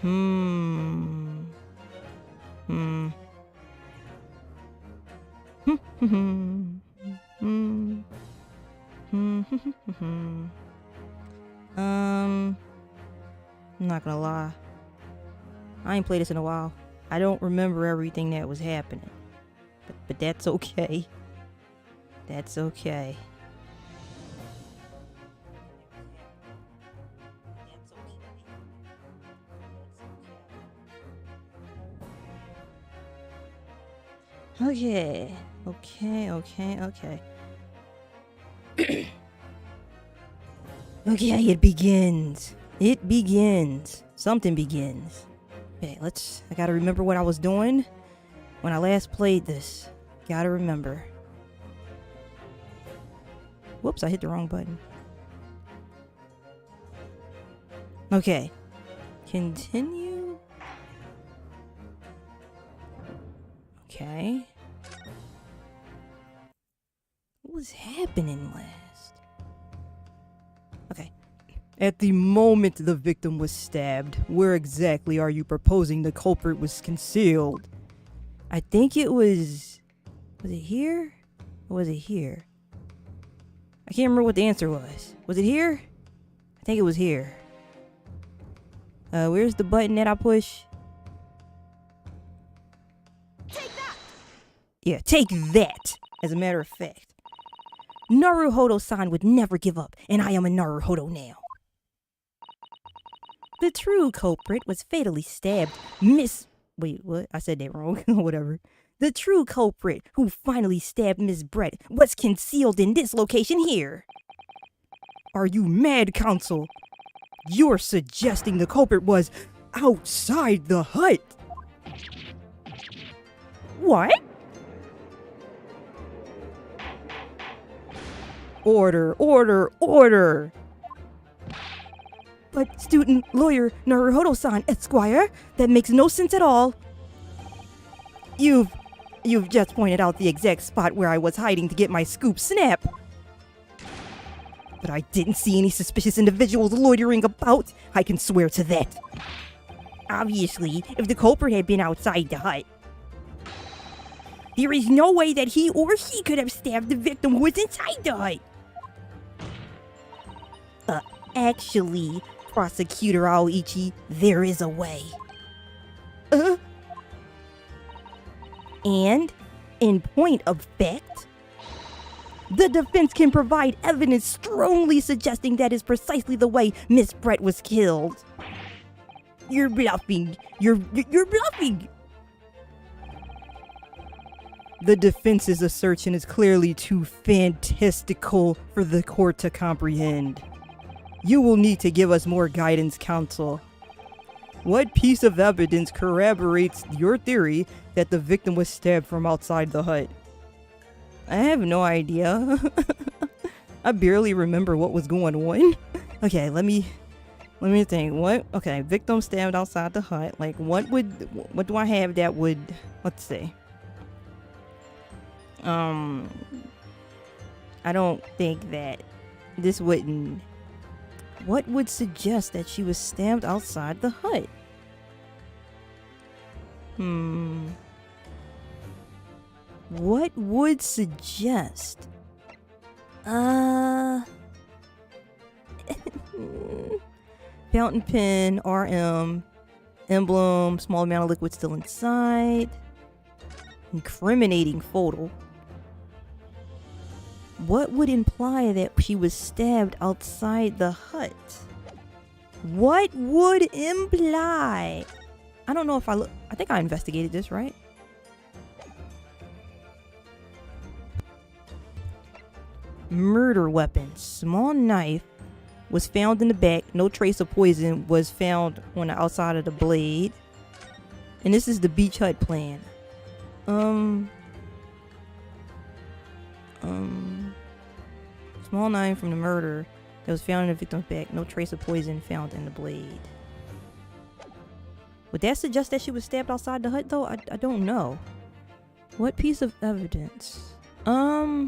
Hmm. Hmm. Hmm. Hmm. Hmm. I'm not gonna lie. I ain't played this in a while. I don't remember everything that was happening. But that's okay. That's okay. Okay. Okay. Okay, it begins. It begins. Something begins. Okay, I gotta remember what I was doing when I last played this. Gotta remember. Whoops, I hit the wrong button. Okay. Continue. Okay. What was happening last? Okay. At the moment the victim was stabbed, where exactly are you proposing the culprit was concealed? I think it was... Was it here? Or was it here? I can't remember what the answer was. Was it here? I think it was here. Where's the button that I push? Take that! Yeah, take that! As a matter of fact. Naruhodo-san would never give up, and I am a Naruhodo now. The true culprit was fatally stabbed. Wait, what? I said that wrong. Whatever. The true culprit who finally stabbed Miss Brett was concealed in this location here. Are you mad, Counsel? You're suggesting the culprit was outside the hut. What? Order. But student lawyer Naruhodo-san, Esquire, that makes no sense at all. You've just pointed out the exact spot where I was hiding to get my scoop snap. But I didn't see any suspicious individuals loitering about. I can swear to that. Obviously, if the culprit had been outside the hut, there is no way that he or she could have stabbed the victim who was inside the hut. Actually, Prosecutor Aoichi, there is a way. And, in point of fact, the defense can provide evidence strongly suggesting that is precisely the way Miss Brett was killed. You're bluffing. You're bluffing. The defense's assertion is clearly too fantastical for the court to comprehend. You will need to give us more guidance, Counsel. What piece of evidence corroborates your theory that the victim was stabbed from outside the hut? I have no idea. I barely remember what was going on. Okay, let me think. What? Okay, victim stabbed outside the hut. Like, what do I have that would, let's see. I don't think that this wouldn't. What would suggest that she was stabbed outside the hut? What would suggest? Fountain pen, RM, emblem, small amount of liquid still inside. Incriminating photo. What would imply that she was stabbed outside the hut? What would imply? I don't know if I think I investigated this, right? Murder weapon. Small knife was found in the back. No trace of poison was found on the outside of the blade. And this is the beach hut plan. Small knife from the murder that was found in the victim's back. No trace of poison found in the blade. Would that suggest that she was stabbed outside the hut, though? I don't know. What piece of evidence? A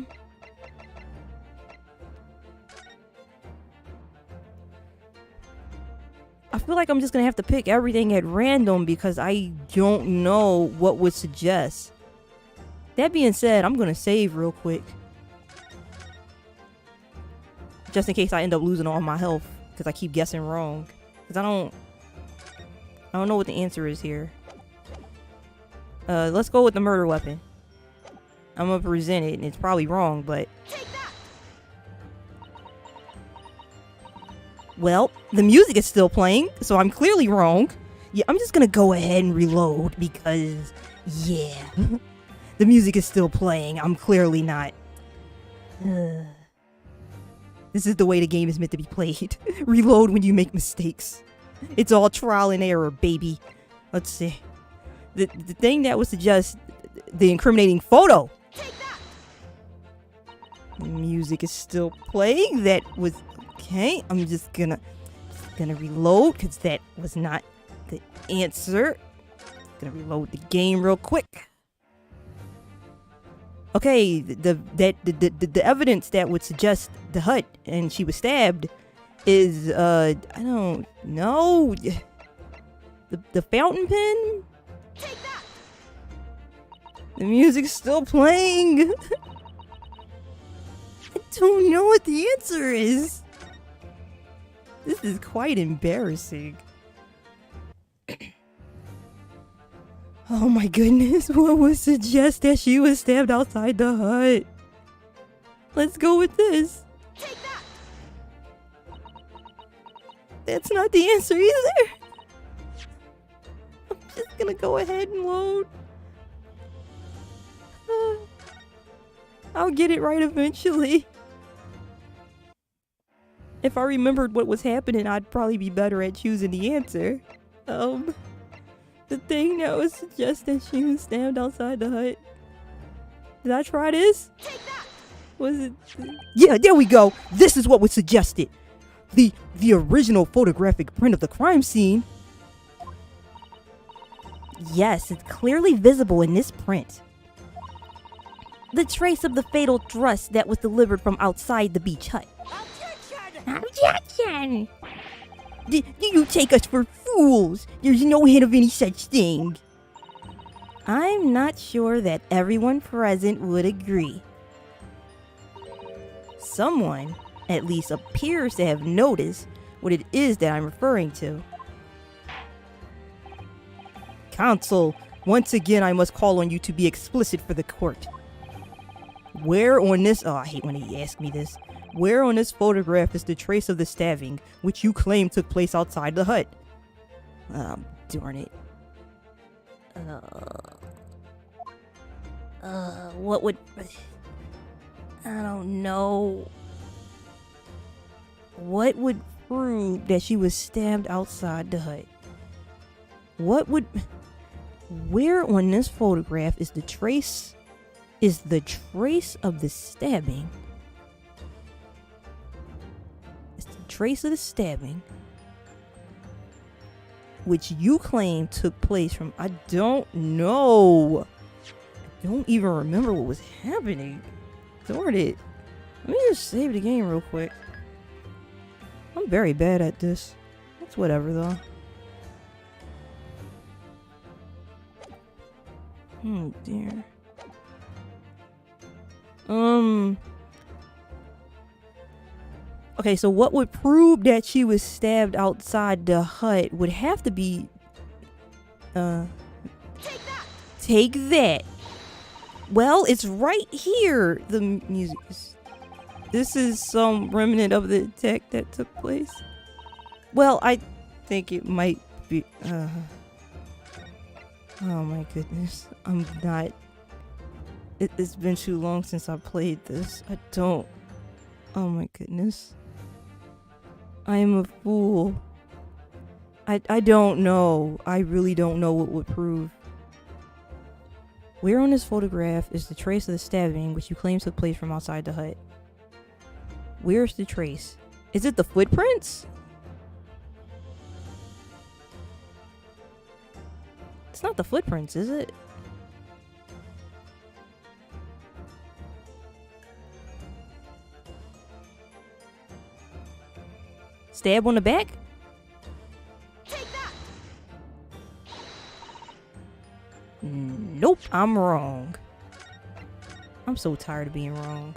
feel like I'm just gonna have to pick everything at random because I don't know what would suggest. That being said, I'm gonna save real quick. Just in case I end up losing all my health because I keep guessing wrong. Because I don't know what the answer is here. Let's go with the murder weapon. I'm gonna present it and it's probably wrong, but... Well, the music is still playing, so I'm clearly wrong. Yeah, I'm just gonna go ahead and reload because, yeah. The music is still playing. I'm clearly not. This is the way the game is meant to be played. Reload when you make mistakes. It's all trial and error, baby. Let's see. The thing that would suggest the incriminating photo. The music is still playing. That was... Okay, I'm just gonna reload because that was not the answer. Gonna reload the game real quick. Okay, the evidence that would suggest the hut and she was stabbed is I don't know, the fountain pen. The music's still playing. I don't know what the answer is. This is quite embarrassing. Oh my goodness, what would suggest that she was stabbed outside the hut? Let's go with this. That's not the answer either. I'm just gonna go ahead and load. I'll get it right eventually. If I remembered what was happening, I'd probably be better at choosing the answer. The thing that would suggest that she was stabbed outside the hut. Did I try this? Was it? Yeah, there we go. This is what would suggest it. The original photographic print of the crime scene. Yes, it's clearly visible in this print. The trace of the fatal thrust that was delivered from outside the beach hut. Objection! Do you take us for fools? There's no hint of any such thing. I'm not sure that everyone present would agree. Someone, at least, appears to have noticed what it is that I'm referring to. Counsel, once again I must call on you to be explicit for the court. Where on this... Oh, I hate when he asks me this. Where on this photograph is the trace of the stabbing, which you claim took place outside the hut? Darn it. What would... I don't know. What would prove that she was stabbed outside the hut? What would... Where on this photograph is the trace... Is the trace of the stabbing? It's the trace of the stabbing, which you claim took place from... I don't know. I don't even remember what was happening. Darn it. Let me just save the game real quick. I'm very bad at this. It's whatever though. Oh dear. Okay, so what would prove that she was stabbed outside the hut would have to be... Take that! Well, it's right here! The music is... This is some remnant of the attack that took place. Well, I think it might be... Oh my goodness. I'm not... It's been too long since I played this. I don't... Oh my goodness. I am a fool. I don't know. I really don't know what would prove. Where on this photograph is the trace of the stabbing which you claim took place from outside the hut? Where's the trace? Is it the footprints? It's not the footprints, is it? Stab on the back? Nope, I'm wrong. I'm so tired of being wrong.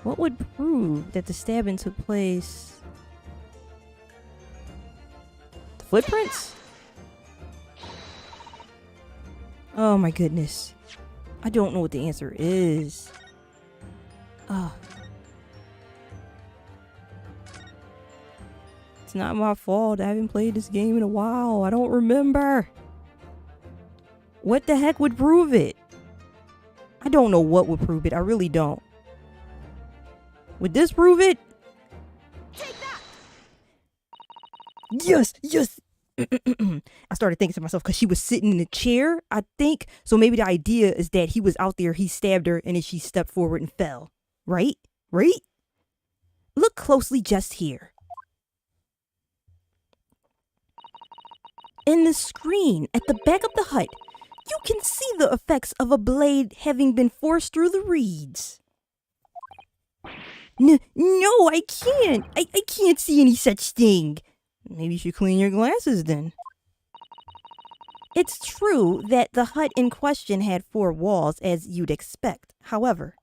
What would prove that the stabbing took place? The footprints? Oh my goodness. I don't know what the answer is. It's not my fault. I haven't played this game in a while. I don't remember. What the heck would prove it? I don't know what would prove it. I really don't. Would this prove it? Take that! Yes, yes. I started thinking to myself because she was sitting in a chair, I think. So maybe the idea is that he was out there, he stabbed her, and then she stepped forward and fell. Right? Right? Look closely just here. In the screen at the back of the hut, you can see the effects of a blade having been forced through the reeds. No, I can't. I can't see any such thing. Maybe you should clean your glasses then. It's true that the hut in question had 4 walls, as you'd expect. However,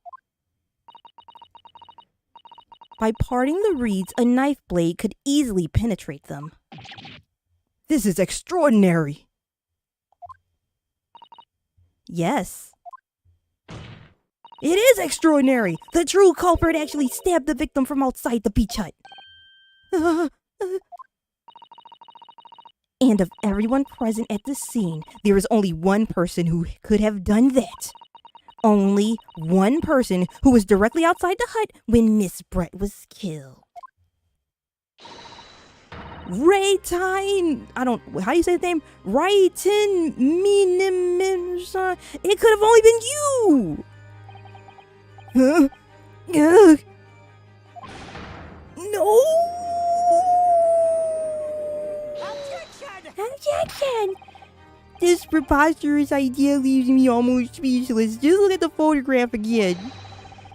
by parting the reeds, a knife blade could easily penetrate them. This is extraordinary. Yes. It is extraordinary. The true culprit actually stabbed the victim from outside the beach hut. And of everyone present at the scene, there is only one person who could have done that. Only one person who was directly outside the hut when Miss Brett was killed. Raytine, how do you say his name? Rayton Miniminson. It could have only been you. No. Objection. This preposterous idea leaves me almost speechless. Just look at the photograph again.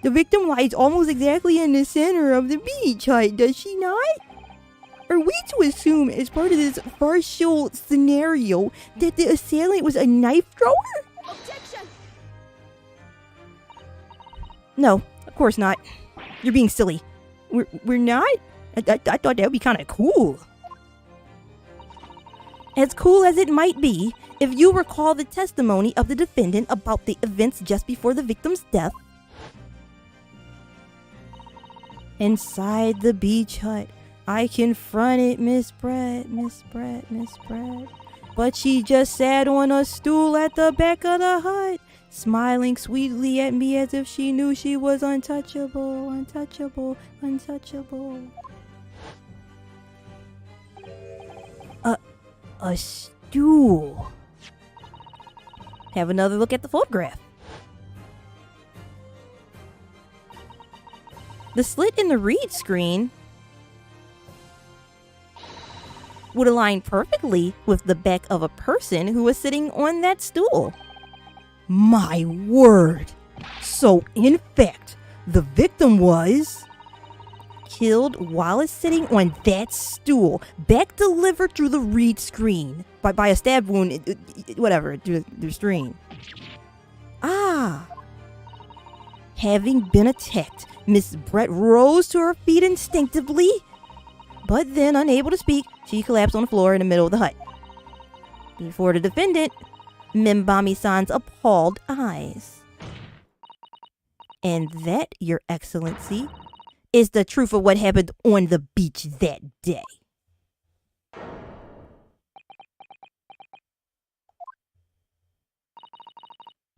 The victim lies almost exactly in the center of the beach hut, does she not? Are we to assume, as part of this partial scenario, that the assailant was a knife thrower? Objection! No, of course not. You're being silly. We're not? I thought that would be kind of cool. As cool as it might be, if you recall the testimony of the defendant about the events just before the victim's death, inside the beach hut, I confronted Miss Brett. But she just sat on a stool at the back of the hut, smiling sweetly at me as if she knew she was untouchable. A stool. Have another look at the photograph. The slit in the reed screen would align perfectly with the back of a person who was sitting on that stool. My word! So, in fact, the victim was killed while it's sitting on that stool, back delivered through the reed screen by a stab wound, through the screen. Having been attacked, Miss Brett rose to her feet instinctively, but then, unable to speak, she collapsed on the floor in the middle of the hut. Before the defendant, Mimbami-san's appalled eyes. And that, Your Excellency, is the truth of what happened on the beach that day.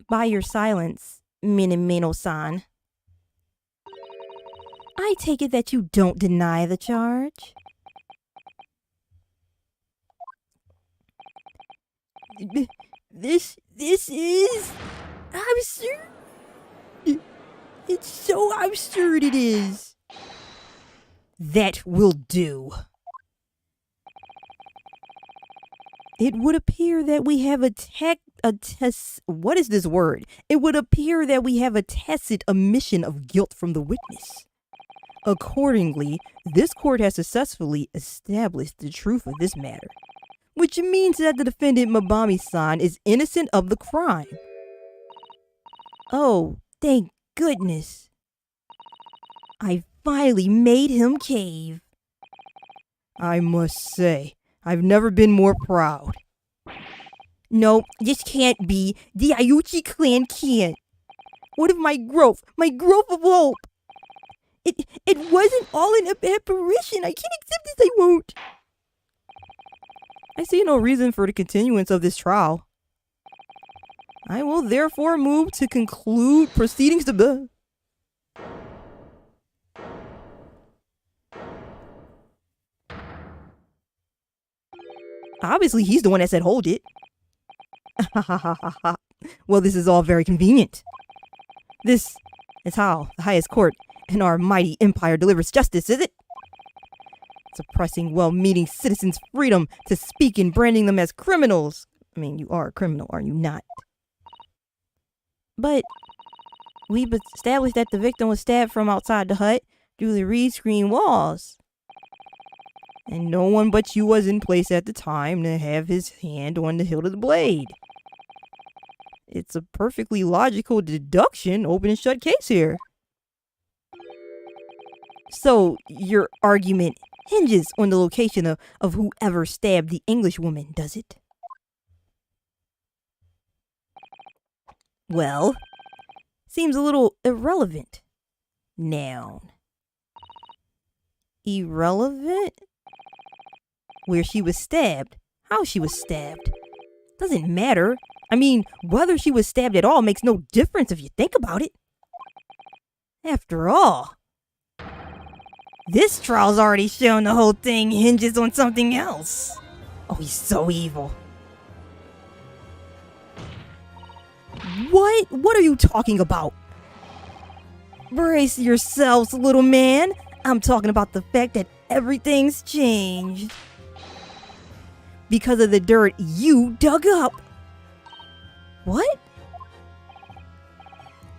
By your silence, Minamino-san, I take it that you don't deny the charge? This is absurd. It's so absurd it is. That will do. It would appear that we have what is this word? It would appear that we have a tacit admission of guilt from the witness. Accordingly, this court has successfully established the truth of this matter, which means that the defendant Mabami-san is innocent of the crime. Oh, thank goodness. I finally made him cave. I must say, I've never been more proud. No, this can't be. The Ayuchi clan can't. What of my growth of hope? It wasn't all an apparition. I can't accept this, I won't. I see no reason for the continuance of this trial. I will therefore move to conclude proceedings to Obviously, he's the one that said hold it. Well, this is all very convenient. This is how the highest court in our mighty empire delivers justice, is it? Suppressing well-meaning citizens' freedom to speak and branding them as criminals. I mean, you are a criminal, are you not? But we've established that the victim was stabbed from outside the hut through the reed screen walls. And no one but you was in place at the time to have his hand on the hilt of the blade. It's a perfectly logical deduction, open and shut case here. So, your argument hinges on the location of whoever stabbed the English woman, does it? Well, seems a little irrelevant. Noun. Irrelevant? Where she was stabbed, how she was stabbed. Doesn't matter. I mean, whether she was stabbed at all makes no difference if you think about it. After all, this trial's already shown the whole thing hinges on something else. Oh, he's so evil. What? What are you talking about? Brace yourselves, little man. I'm talking about the fact that everything's changed. Because of the dirt you dug up. What?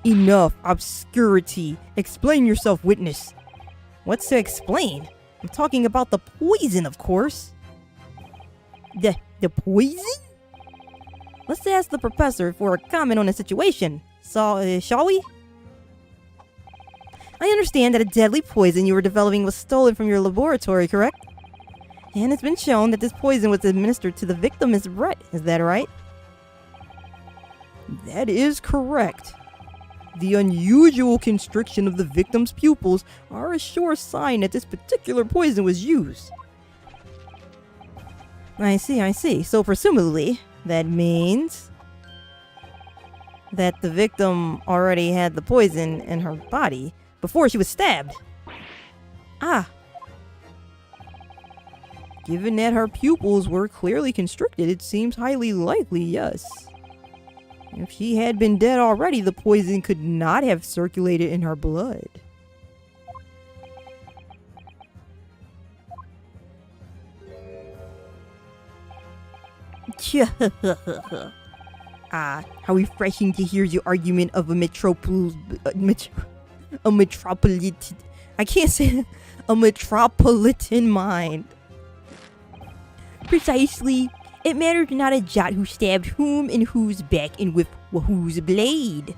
Enough obscurity. Explain yourself, witness. What's to explain? I'm talking about the poison, of course. The poison? Let's ask the professor for a comment on the situation. So, shall we? I understand that a deadly poison you were developing was stolen from your laboratory, correct? And it's been shown that this poison was administered to the victim as Brett. Is that right? That is correct. The unusual constriction of the victim's pupils are a sure sign that this particular poison was used. I see. So presumably, that means that the victim already had the poison in her body before she was stabbed. Ah. Given that her pupils were clearly constricted, it seems highly likely, yes. If she had been dead already, the poison could not have circulated in her blood. Ah, how refreshing to hear your argument of a metropolitan mind. Precisely. It mattered not a jot who stabbed whom and whose back and with whose blade.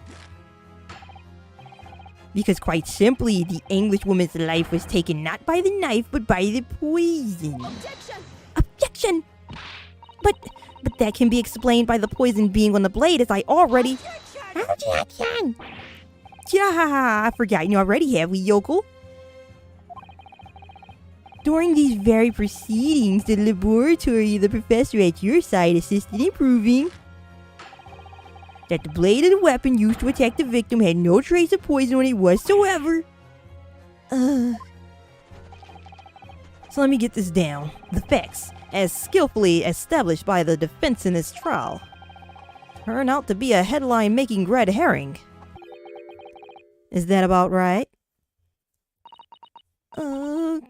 Because quite simply, the Englishwoman's life was taken not by the knife, but by the poison. Objection! But that can be explained by the poison being on the blade, as I already... Objection! Yeah, I forgot you already, have we, yokel? During these very proceedings, the laboratory of the professor at your side assisted in proving that the blade of the weapon used to attack the victim had no trace of poison on it whatsoever. So let me get this down. The facts, as skillfully established by the defense in this trial, turn out to be a headline-making red herring. Is that about right? Well...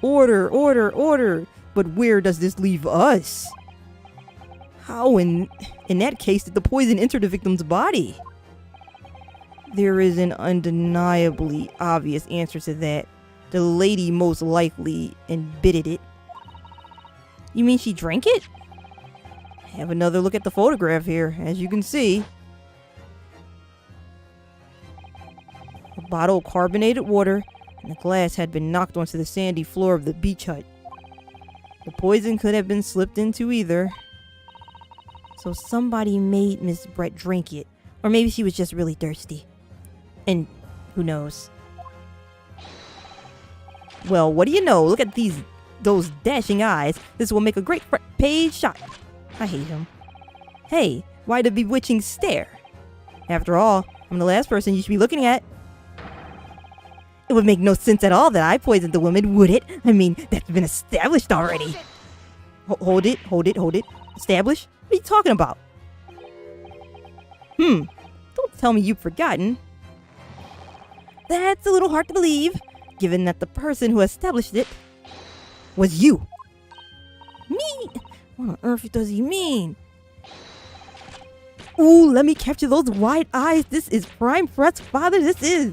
Order! But where does this leave us? How in that case did the poison enter the victim's body? There is an undeniably obvious answer to that. The lady most likely embitted it. You mean she drank it? Have another look at the photograph here. As you can see, a bottle of carbonated water and the glass had been knocked onto the sandy floor of the beach hut. The poison could have been slipped into either. So somebody made Miss Brett drink it. Or maybe she was just really thirsty. And who knows? Well, what do you know? Look at those dashing eyes. This will make a great front page shot. I hate him. Hey, why the bewitching stare? After all, I'm the last person you should be looking at. It would make no sense at all that I poisoned the woman, would it? I mean, that's been established already. Hold it. Established? What are you talking about? Don't tell me you've forgotten. That's a little hard to believe, given that the person who established it was you. Me? What on earth does he mean? Ooh, let me capture those wide eyes. This is prime Fred's father. This is.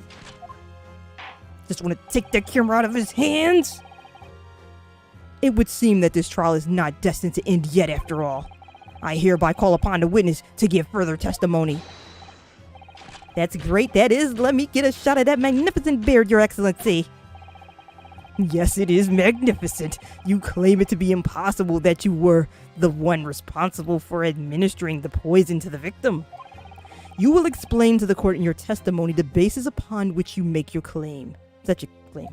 Just want to take that camera out of his hands? It would seem that this trial is not destined to end yet after all. I hereby call upon the witness to give further testimony. That's great, that is. Let me get a shot of that magnificent beard, Your Excellency. Yes, it is magnificent. You claim it to be impossible that you were the one responsible for administering the poison to the victim. You will explain to the court in your testimony the basis upon which you make your claim. Such a claim.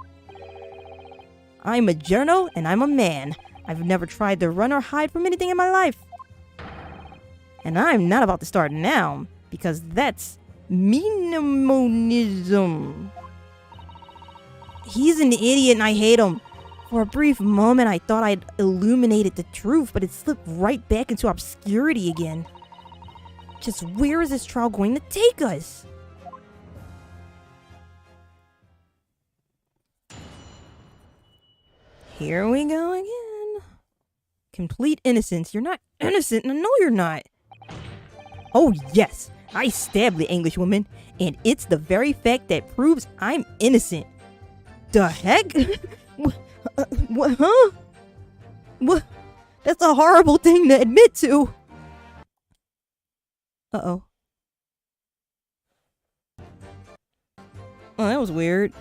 I'm a journo and I'm a man. I've never tried to run or hide from anything in my life. And I'm not about to start now, because that's minimonism. He's an idiot and I hate him. For a brief moment I thought I'd illuminated the truth, but it slipped right back into obscurity again. Just where is this trial going to take us? Here we go again. Complete innocence. You're not innocent. No, you're not. Oh yes, I stabbed the Englishwoman, and it's the very fact that proves I'm innocent. The heck? What? Huh? What? That's a horrible thing to admit to. Uh-oh. Oh, that was weird.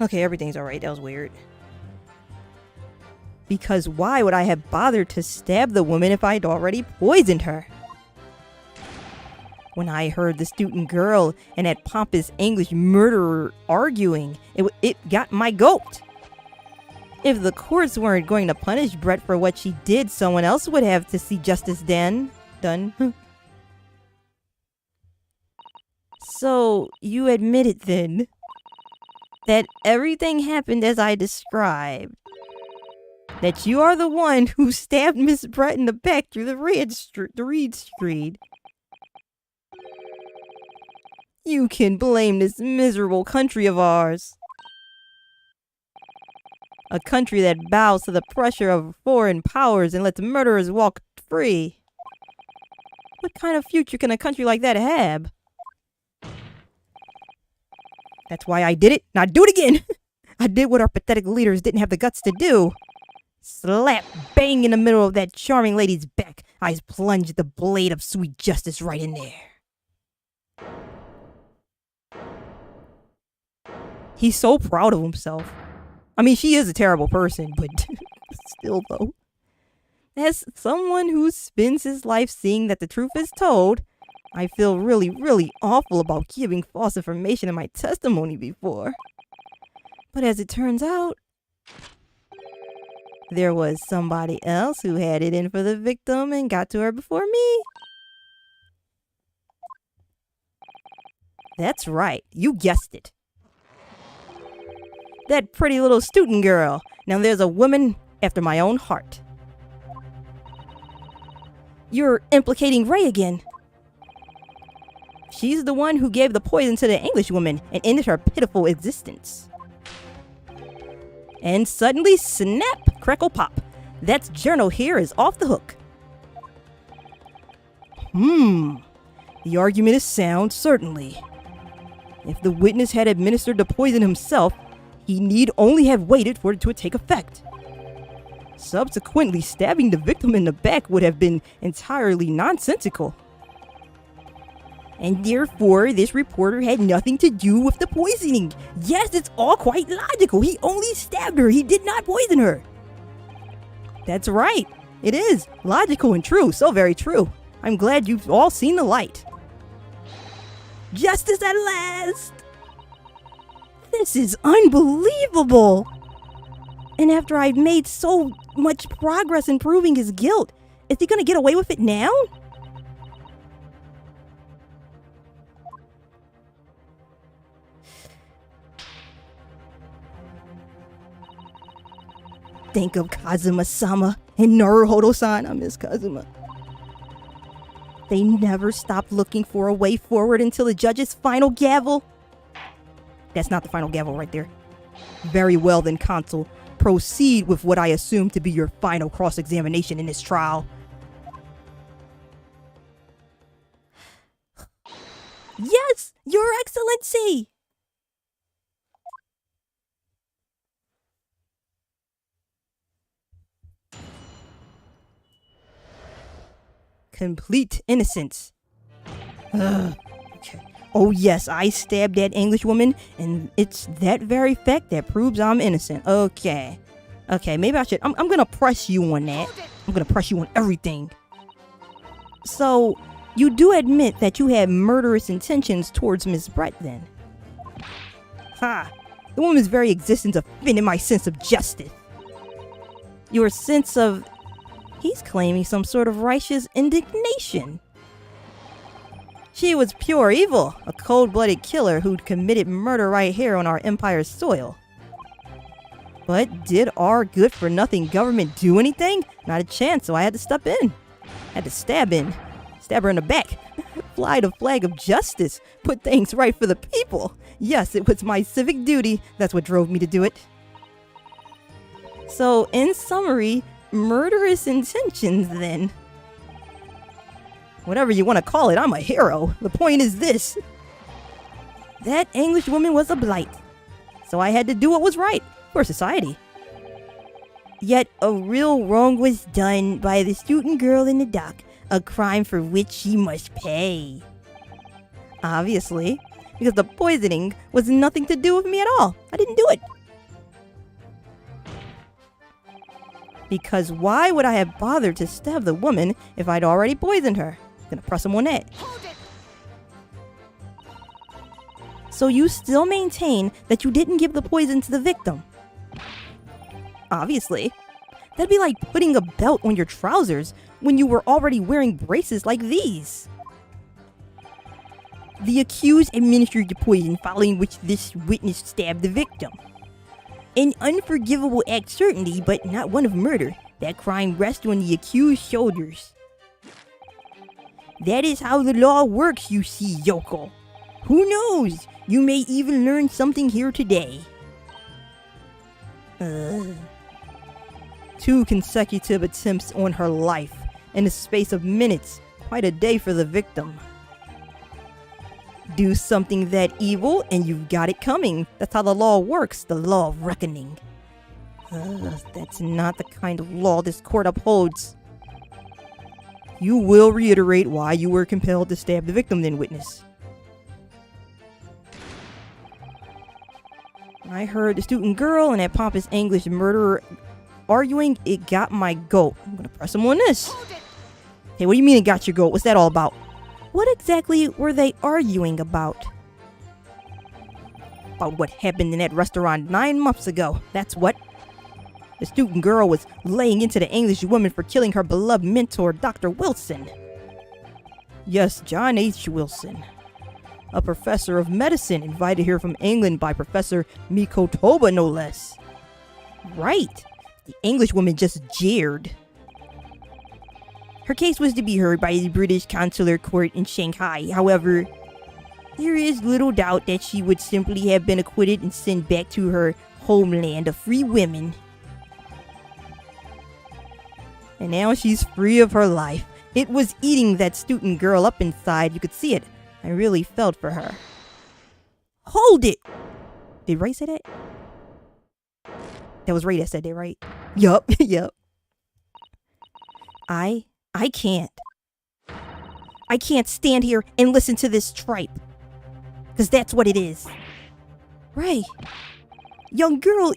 Okay, everything's alright. That was weird. Because why would I have bothered to stab the woman if I'd already poisoned her? When I heard the student girl and that pompous English murderer arguing, it got my goat. If the courts weren't going to punish Brett for what she did, someone else would have to see justice done. So, you admitted then that everything happened as I described. That you are the one who stabbed Miss Brett in the back through the Reed Street. You can blame this miserable country of ours. A country that bows to the pressure of foreign powers and lets murderers walk free. What kind of future can a country like that have? That's why I did it. Now do it again. I did what our pathetic leaders didn't have the guts to do. Slap bang in the middle of that charming lady's back. I plunged the blade of sweet justice right in there. He's so proud of himself. I mean, she is a terrible person, but still though. As someone who spends his life seeing that the truth is told, I feel really, really awful about giving false information in my testimony before. But as it turns out, there was somebody else who had it in for the victim and got to her before me. That's right, you guessed it. That pretty little student girl. Now there's a woman after my own heart. You're implicating Ray again. She's the one who gave the poison to the Englishwoman and ended her pitiful existence. And suddenly, snap, crackle, pop. That journal here is off the hook. The argument is sound, certainly. If the witness had administered the poison himself, he need only have waited for it to take effect. Subsequently, stabbing the victim in the back would have been entirely nonsensical. And therefore, this reporter had nothing to do with the poisoning. Yes, it's all quite logical. He only stabbed her. He did not poison her. That's right. It is logical and true. So very true. I'm glad you've all seen the light. Justice at last! This is unbelievable! And after I've made so much progress in proving his guilt, is he gonna get away with it now? Think of Kazuma-sama and Naruhodo-san. I miss Kazuma. They never stopped looking for a way forward until the judge's final gavel. That's not the final gavel right there. Very well then, Consul. Proceed with what I assume to be your final cross-examination in this trial. Yes, Your Excellency! Complete innocence. Okay. Oh yes, I stabbed that Englishwoman, and it's that very fact that proves I'm innocent. Okay. Okay, maybe I should... I'm gonna press you on that. I'm gonna press you on everything. So, you do admit that you had murderous intentions towards Miss Brett, then? Ha! The woman's very existence offended my sense of justice. Your sense of... He's claiming some sort of righteous indignation. She was pure evil, a cold-blooded killer who'd committed murder right here on our empire's soil. But did our good-for-nothing government do anything? Not a chance, so I had to step in. Had to stab her in the back. Fly the flag of justice. Put things right for the people. Yes, it was my civic duty. That's what drove me to do it. So, in summary, murderous intentions, then. Whatever you want to call it, I'm a hero. The point is this. That Englishwoman was a blight. So I had to do what was right for society. Yet a real wrong was done by the student girl in the dock, a crime for which she must pay. Obviously, because the poisoning was nothing to do with me at all. I didn't do it. Because why would I have bothered to stab the woman if I'd already poisoned her? Gonna press him on that. Hold it. So you still maintain that you didn't give the poison to the victim? Obviously. That'd be like putting a belt on your trousers when you were already wearing braces like these. The accused administered the poison, following which this witness stabbed the victim. An unforgivable act, certainly, but not one of murder. That crime rests on the accused's shoulders. That is how the law works, you see, Yoko. Who knows? You may even learn something here today. 2 consecutive attempts on her life in the space of minutes. Quite a day for the victim. Do something that evil and you've got it coming. That's how the law works, the law of reckoning. That's not the kind of law this court upholds. You will reiterate why you were compelled to stab the victim, then, witness. I heard the student girl and that pompous English murderer arguing. It got my goat. I'm gonna press him on this. Hey, what do you mean it got your goat? What's that all about? What exactly were they arguing about? About what happened in that restaurant 9 months ago. That's what. The student girl was laying into the English woman for killing her beloved mentor, Dr. Wilson. Yes, John H. Wilson. a professor of medicine invited here from England by Professor Mikotoba, no less. Right. The Englishwoman just jeered. Her case was to be heard by the British consular court in Shanghai. However, there is little doubt that she would simply have been acquitted and sent back to her homeland of free women. And now she's free of her life. It was eating that student girl up inside. You could see it. I really felt for her. Hold it! Did Ray say that? That was Ray that said that, right? Yup, yup. I can't. I can't stand here and listen to this tripe. Because that's what it is. Ray. Young girl,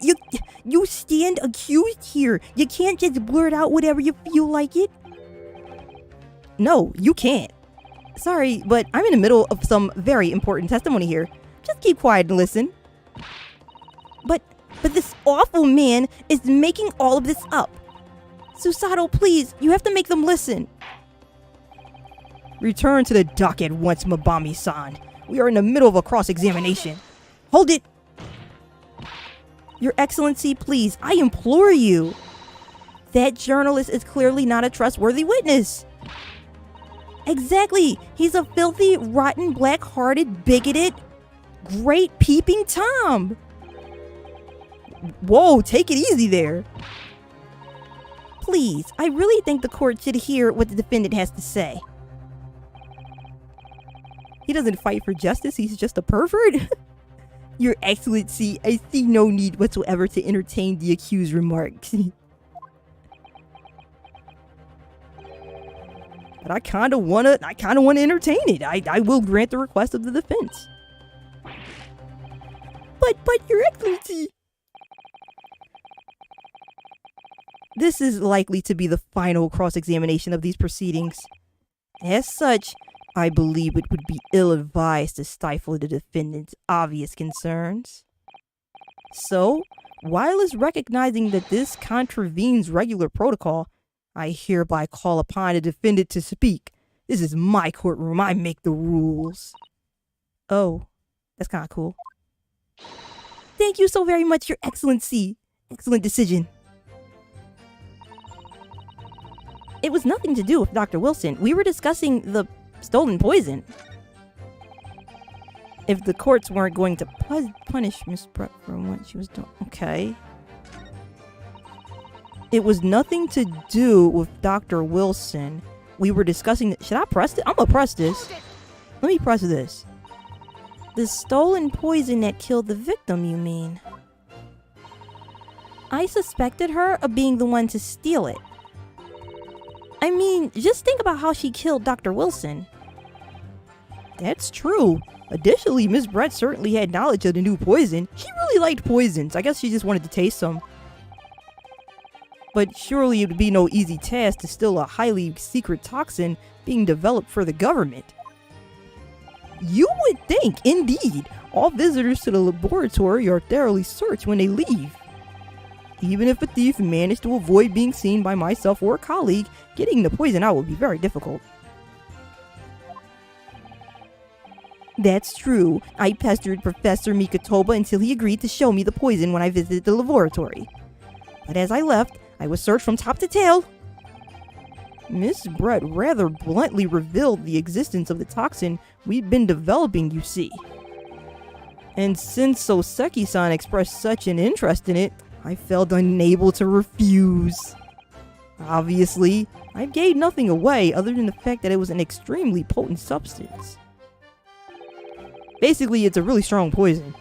you stand accused here. You can't just blurt out whatever you feel like it. No, you can't. Sorry, but I'm in the middle of some very important testimony here. Just keep quiet and listen. But this awful man is making all of this up. Susato, please, you have to make them listen. Return to the dock at once, Mabami-san. We are in the middle of a cross-examination. Hold it! Your Excellency, please, I implore you. That journalist is clearly not a trustworthy witness. Exactly. He's a filthy, rotten, black-hearted, bigoted, great peeping Tom. Whoa, take it easy there. Please, I really think the court should hear what the defendant has to say. He doesn't fight for justice, he's just a pervert. Your Excellency, I see no need whatsoever to entertain the accused remarks. But I kinda wanna entertain it. I will grant the request of the defense. But Your Excellency. This is likely to be the final cross-examination of these proceedings. As such, I believe it would be ill-advised to stifle the defendant's obvious concerns. So, while it's recognizing that this contravenes regular protocol, I hereby call upon the defendant to speak. This is my courtroom. I make the rules. Oh, that's kind of cool. Thank you so very much, Your Excellency. Excellent decision. It was nothing to do with Dr. Wilson. We were discussing the stolen poison. If the courts weren't going to punish Miss Brett for what she was doing. Okay. It was nothing to do with Dr. Wilson. We were discussing... Should I press it? I'm gonna press this. Let me press this. The stolen poison that killed the victim, you mean? I suspected her of being the one to steal it. I mean, just think about how she killed Dr. Wilson. That's true. Additionally, Miss Brett certainly had knowledge of the new poison. She really liked poisons. I guess she just wanted to taste some. But surely it would be no easy task to steal a highly secret toxin being developed for the government. You would think, indeed, all visitors to the laboratory are thoroughly searched when they leave. Even if a thief managed to avoid being seen by myself or a colleague, getting the poison out would be very difficult. That's true. I pestered Professor Mikotoba until he agreed to show me the poison when I visited the laboratory. But as I left, I was searched from top to tail. Miss Brett rather bluntly revealed the existence of the toxin we'd been developing, you see. And since Soseki-san expressed such an interest in it, I felt unable to refuse. Obviously, I gave nothing away other than the fact that it was an extremely potent substance. Basically, it's a really strong poison.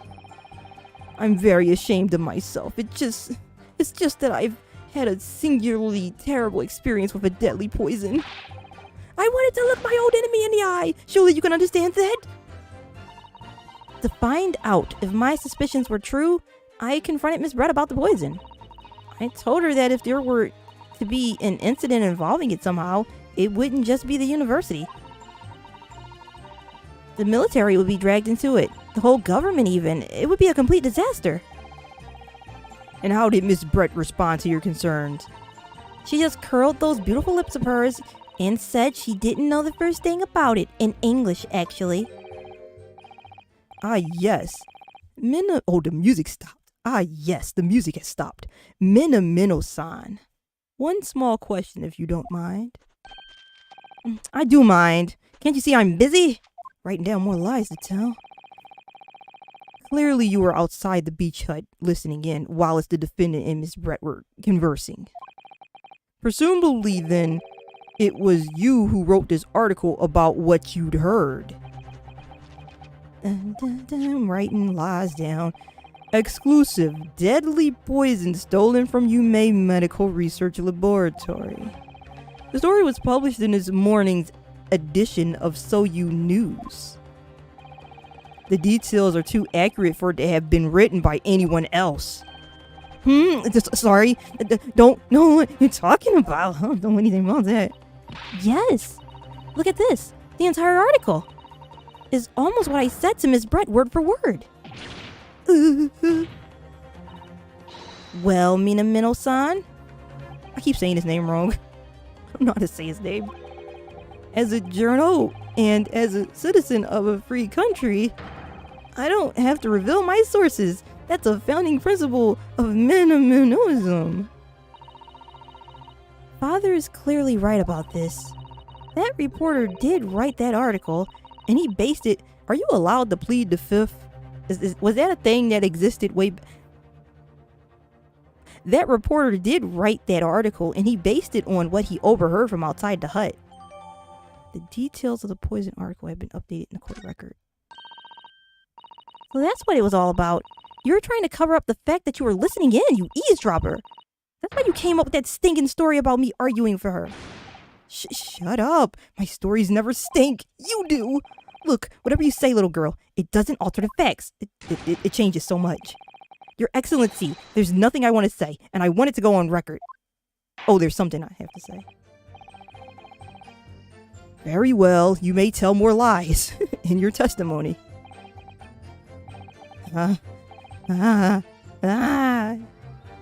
I'm very ashamed of myself. It's just that I've had a singularly terrible experience with a deadly poison. I wanted to look my old enemy in the eye. Surely you can understand that? To find out if my suspicions were true, I confronted Miss Brett about the poison. I told her that if there were to be an incident involving it somehow, it wouldn't just be the university. The military would be dragged into it. The whole government even. It would be a complete disaster. And how did Miss Brett respond to your concerns? She just curled those beautiful lips of hers and said she didn't know the first thing about it. In English, actually. Ah, yes. Oh, the music stopped. Ah, yes, the music has stopped. Minamino-san. One small question, if you don't mind. I do mind. Can't you see I'm busy? Writing down more lies to tell. Clearly, you were outside the beach hut listening in while the defendant and Miss Brett were conversing. Presumably, then, it was you who wrote this article about what you'd heard. I'm writing lies down. Exclusive deadly poison stolen from Yume Medical Research Laboratory. The story was published in this morning's edition of Soyu News. The details are too accurate for it to have been written by anyone else. Sorry. Don't know what you're talking about. I don't know anything about that. Yes. Look at this. The entire article is almost what I said to Miss Brett word for word. Well, Minamino-san. I keep saying his name wrong. I don't know how to say his name. As a journal and as a citizen of a free country, I don't have to reveal my sources. That's a founding principle of Minaminoism. Father is clearly right about this. That reporter did write that article, And he based it. Are you allowed to plead the fifth? Was that a thing that existed That reporter did write that article, and he based it on what he overheard from outside the hut. The details of the poison article have been updated in the court record. So that's what it was all about. You were trying to cover up the fact that you were listening in, you eavesdropper. That's why you came up with that stinking story about me arguing for her. Shut up. My stories never stink. You do. Look, whatever you say, little girl, it doesn't alter the facts. It changes so much. Your Excellency, there's nothing I want to say, and I want it to go on record. Oh, there's something I have to say. Very well, you may tell more lies in your testimony. Do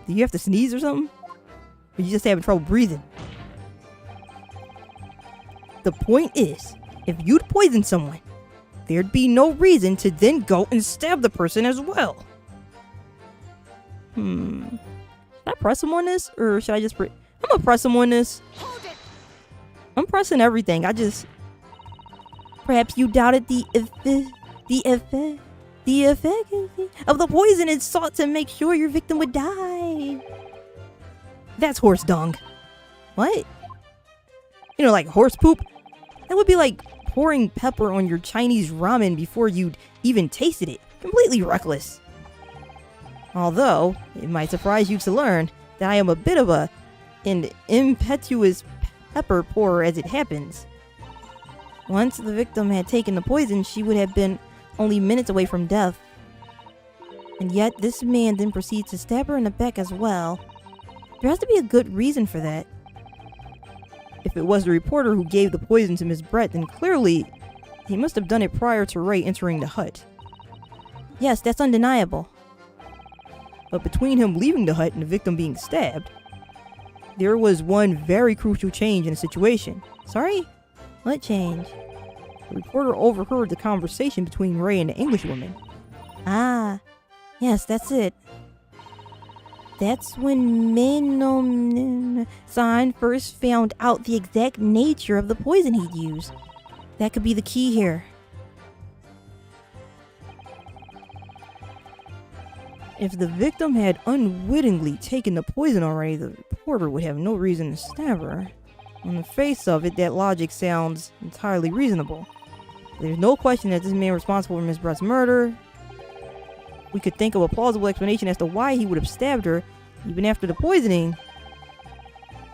you have to sneeze or something? Or you just having trouble breathing? The point is, if you'd poison someone, there'd be no reason to then go and stab the person as well. Should I press him on this? Or should I just I'm gonna press him on this. Hold it. I'm pressing everything. Perhaps you doubted the effect of the poison is sought to make sure your victim would die. That's horse dung. What? You know, like horse poop? That would be like pouring pepper on your Chinese ramen before you'd even tasted it. Completely reckless. Although, it might surprise you to learn that I am a bit of an impetuous pepper pourer as it happens. Once the victim had taken the poison, she would have been only minutes away from death. And yet, this man then proceeds to stab her in the back as well. There has to be a good reason for that. If it was the reporter who gave the poison to Miss Brett, then clearly he must have done it prior to Ray entering the hut. Yes, that's undeniable. But between him leaving the hut and the victim being stabbed, there was one very crucial change in the situation. Sorry? What change? The reporter overheard the conversation between Ray and the Englishwoman. Ah, yes, that's it. That's when Minamino-san first found out the exact nature of the poison he'd used. That could be the key here. If the victim had unwittingly taken the poison already, the reporter would have no reason to stab her. On the face of it, that logic sounds entirely reasonable. There's no question that this man responsible for Miss Brett's murder. We could think of a plausible explanation as to why he would have stabbed her, even after the poisoning.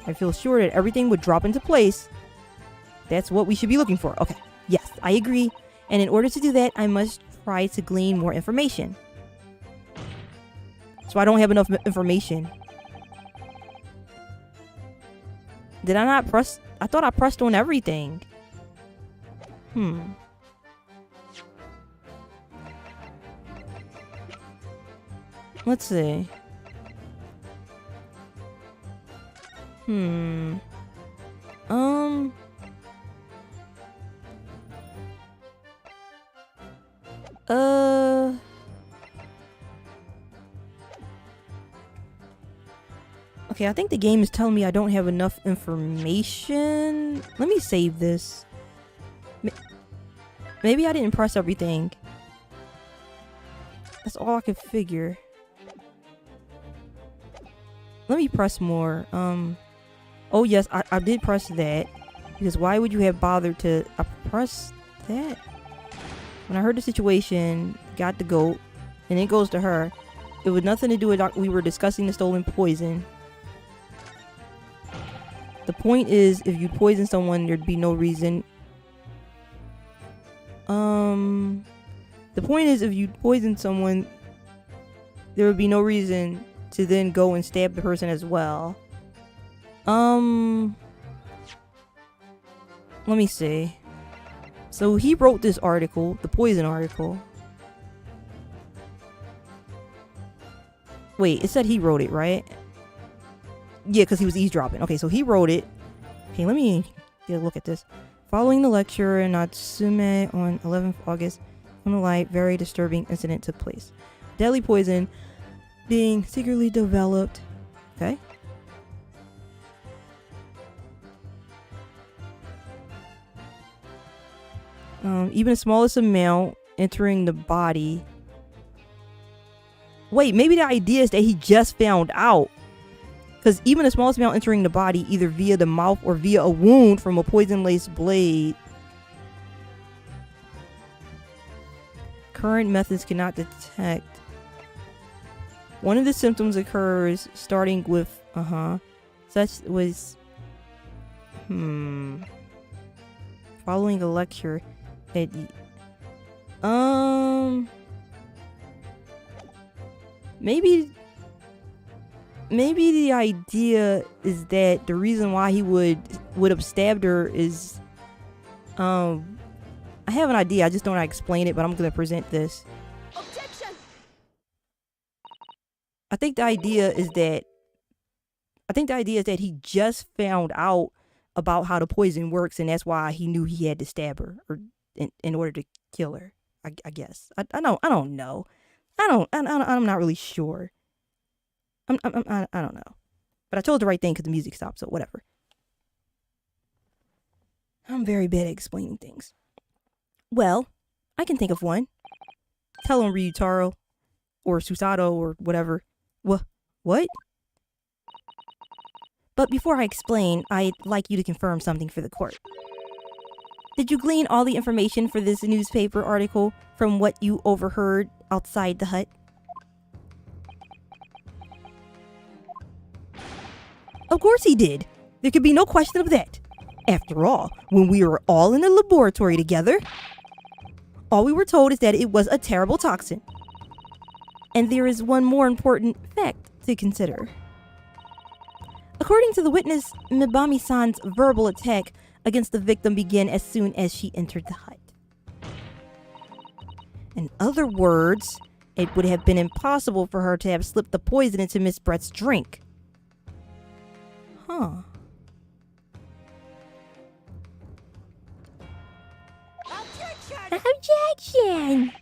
I feel sure that everything would drop into place. That's what we should be looking for. Okay, yes, I agree. And in order to do that, I must try to glean more information. So I don't have enough information. Did I not press? I thought I pressed on everything. Let's see. Okay, I think the game is telling me I don't have enough information. Let me save this. Maybe I didn't press everything. That's all I could figure. Let me press more. Oh yes, I did press that. Because why would you have bothered to... I pressed that? When I heard the situation, got the goat, and it goes to her. It was nothing to do with... We were discussing the stolen poison. The point is, if you poison someone, there'd be no reason. The point is, if you poison someone, there would be no reason to then go and stab the person as well. Let me see. So he wrote this article, the poison article. Wait, it said he wrote it, right? Yeah, because he was eavesdropping. Okay, so he wrote it. Okay, let me get a look at this. Following the lecture in Natsume on 11th August, on the light, very disturbing incident took place. Deadly poison being secretly developed. Okay. Even the smallest amount entering the body. Wait, maybe the idea is that he just found out. Because even the smallest amount entering the body, either via the mouth or via a wound from a poison-laced blade. Current methods cannot detect. One of the symptoms occurs starting with, such was, following a lecture at, maybe the idea is that the reason why he would have stabbed her is, I have an idea, I just don't know how to explain it, but I'm gonna present this. Objection! I think the idea is that he just found out about how the poison works, and that's why he knew he had to stab her, or in order to kill her. I guess. I don't know. I'm not really sure. I don't know. But I chose the right thing because the music stopped, so whatever. I'm very bad at explaining things. Well, I can think of one. Tell him Ryutaro, or Susato, or whatever. What? But before I explain, I'd like you to confirm something for the court. Did you glean all the information for this newspaper article from what you overheard outside the hut? Of course he did. There could be no question of that. After all, when we were all in the laboratory together, all we were told is that it was a terrible toxin. And there is one more important fact to consider. According to the witness, Mibami-san's verbal attack against the victim began as soon as she entered the hut. In other words, it would have been impossible for her to have slipped the poison into Miss Brett's drink. Huh. Objection!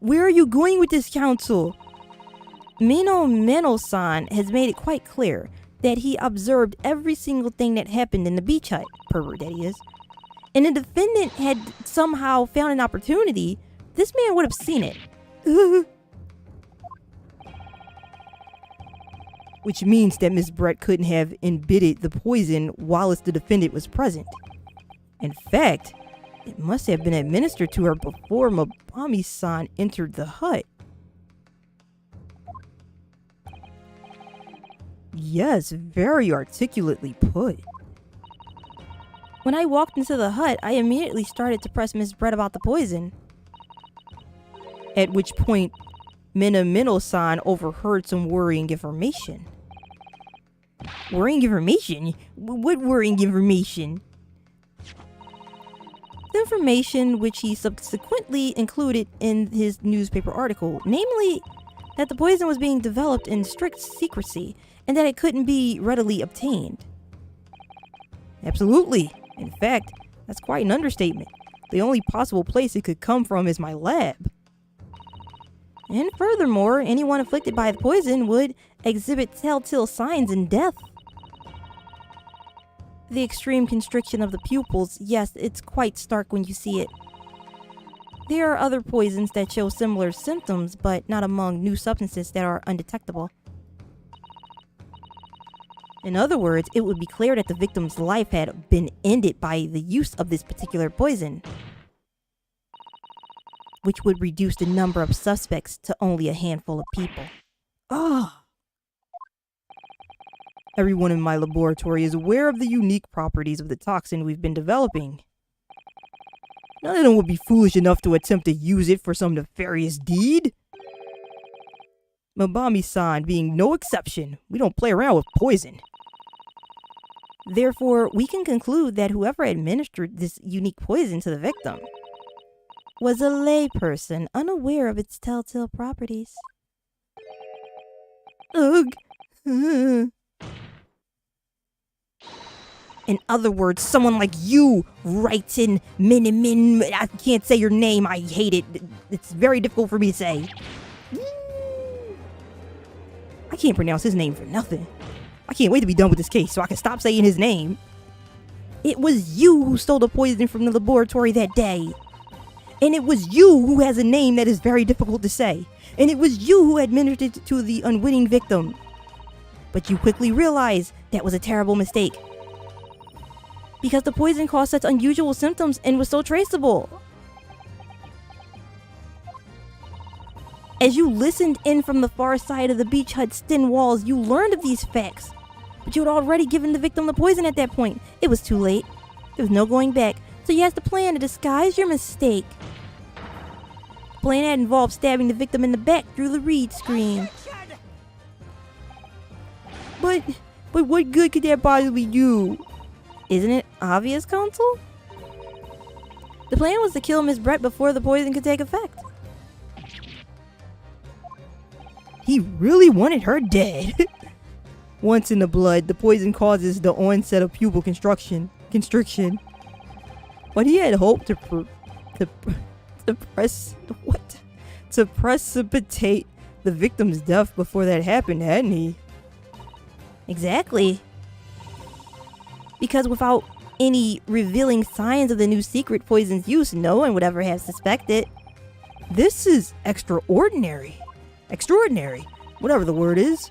Where are you going with this, counsel? Mino-san has made it quite clear that he observed every single thing that happened in the beach hut, pervert that he is. And the defendant had somehow found an opportunity, this man would have seen it. Which means that Miss Brett couldn't have imbibed the poison whilst the defendant was present. In fact, it must have been administered to her before Mibami-san entered the hut. Yes, very articulately put. When I walked into the hut, I immediately started to press Miss Brett about the poison. At which point, Mino-san overheard some worrying information. Worrying information? What worrying information? The information which he subsequently included in his newspaper article, namely that the poison was being developed in strict secrecy and that it couldn't be readily obtained. Absolutely. In fact, that's quite an understatement. The only possible place it could come from is my lab. And furthermore, anyone afflicted by the poison would exhibit telltale signs in death. The extreme constriction of the pupils, yes, it's quite stark when you see it. There are other poisons that show similar symptoms, but not among new substances that are undetectable. In other words, it would be clear that the victim's life had been ended by the use of this particular poison, which would reduce the number of suspects to only a handful of people. Everyone in my laboratory is aware of the unique properties of the toxin we've been developing. None of them would be foolish enough to attempt to use it for some nefarious deed. Mabami-san being no exception. We don't play around with poison. Therefore, we can conclude that whoever administered this unique poison to the victim was a layperson unaware of its telltale properties. Ugh. In other words, someone like you, Wrighton Minimin, I can't say your name, I hate it. It's very difficult for me to say. I can't pronounce his name for nothing. I can't wait to be done with this case so I can stop saying his name. It was you who stole the poison from the laboratory that day. And it was you who has a name that is very difficult to say. And it was you who administered it to the unwitting victim. But you quickly realized that was a terrible mistake, because the poison caused such unusual symptoms and was so traceable. As you listened in from the far side of the beach hut's thin walls, you learned of these facts. But you had already given the victim the poison at that point. It was too late. There was no going back. So you had to plan to disguise your mistake. The plan had involved stabbing the victim in the back through the reed screen. But what good could that possibly do? Isn't it obvious, Counsel? The plan was to kill Miss Brett before the poison could take effect. He really wanted her dead. Once in the blood, the poison causes the onset of pupil constriction. But he had hoped to precipitate the victim's death before that happened, hadn't he? Exactly. Because without any revealing signs of the new secret poison's use, no one would ever have suspected. This is extraordinary. Extraordinary. Whatever the word is.